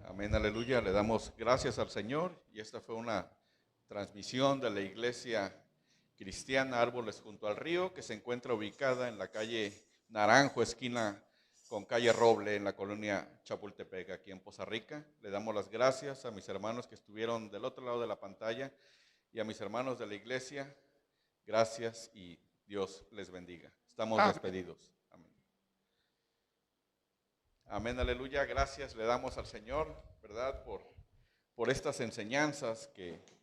Amén, aleluya. Le damos gracias al Señor y esta fue una transmisión de la iglesia cristiana Árboles junto al río, que se encuentra ubicada en la calle Naranjo, esquina con calle Roble, en la colonia Chapultepec, aquí en Poza Rica. Le damos las gracias a mis hermanos que estuvieron del otro lado de la pantalla y a mis hermanos de la iglesia. Gracias y Dios les bendiga. Estamos despedidos. Amén. Amén, aleluya. Gracias le damos al Señor, ¿verdad? Por estas enseñanzas que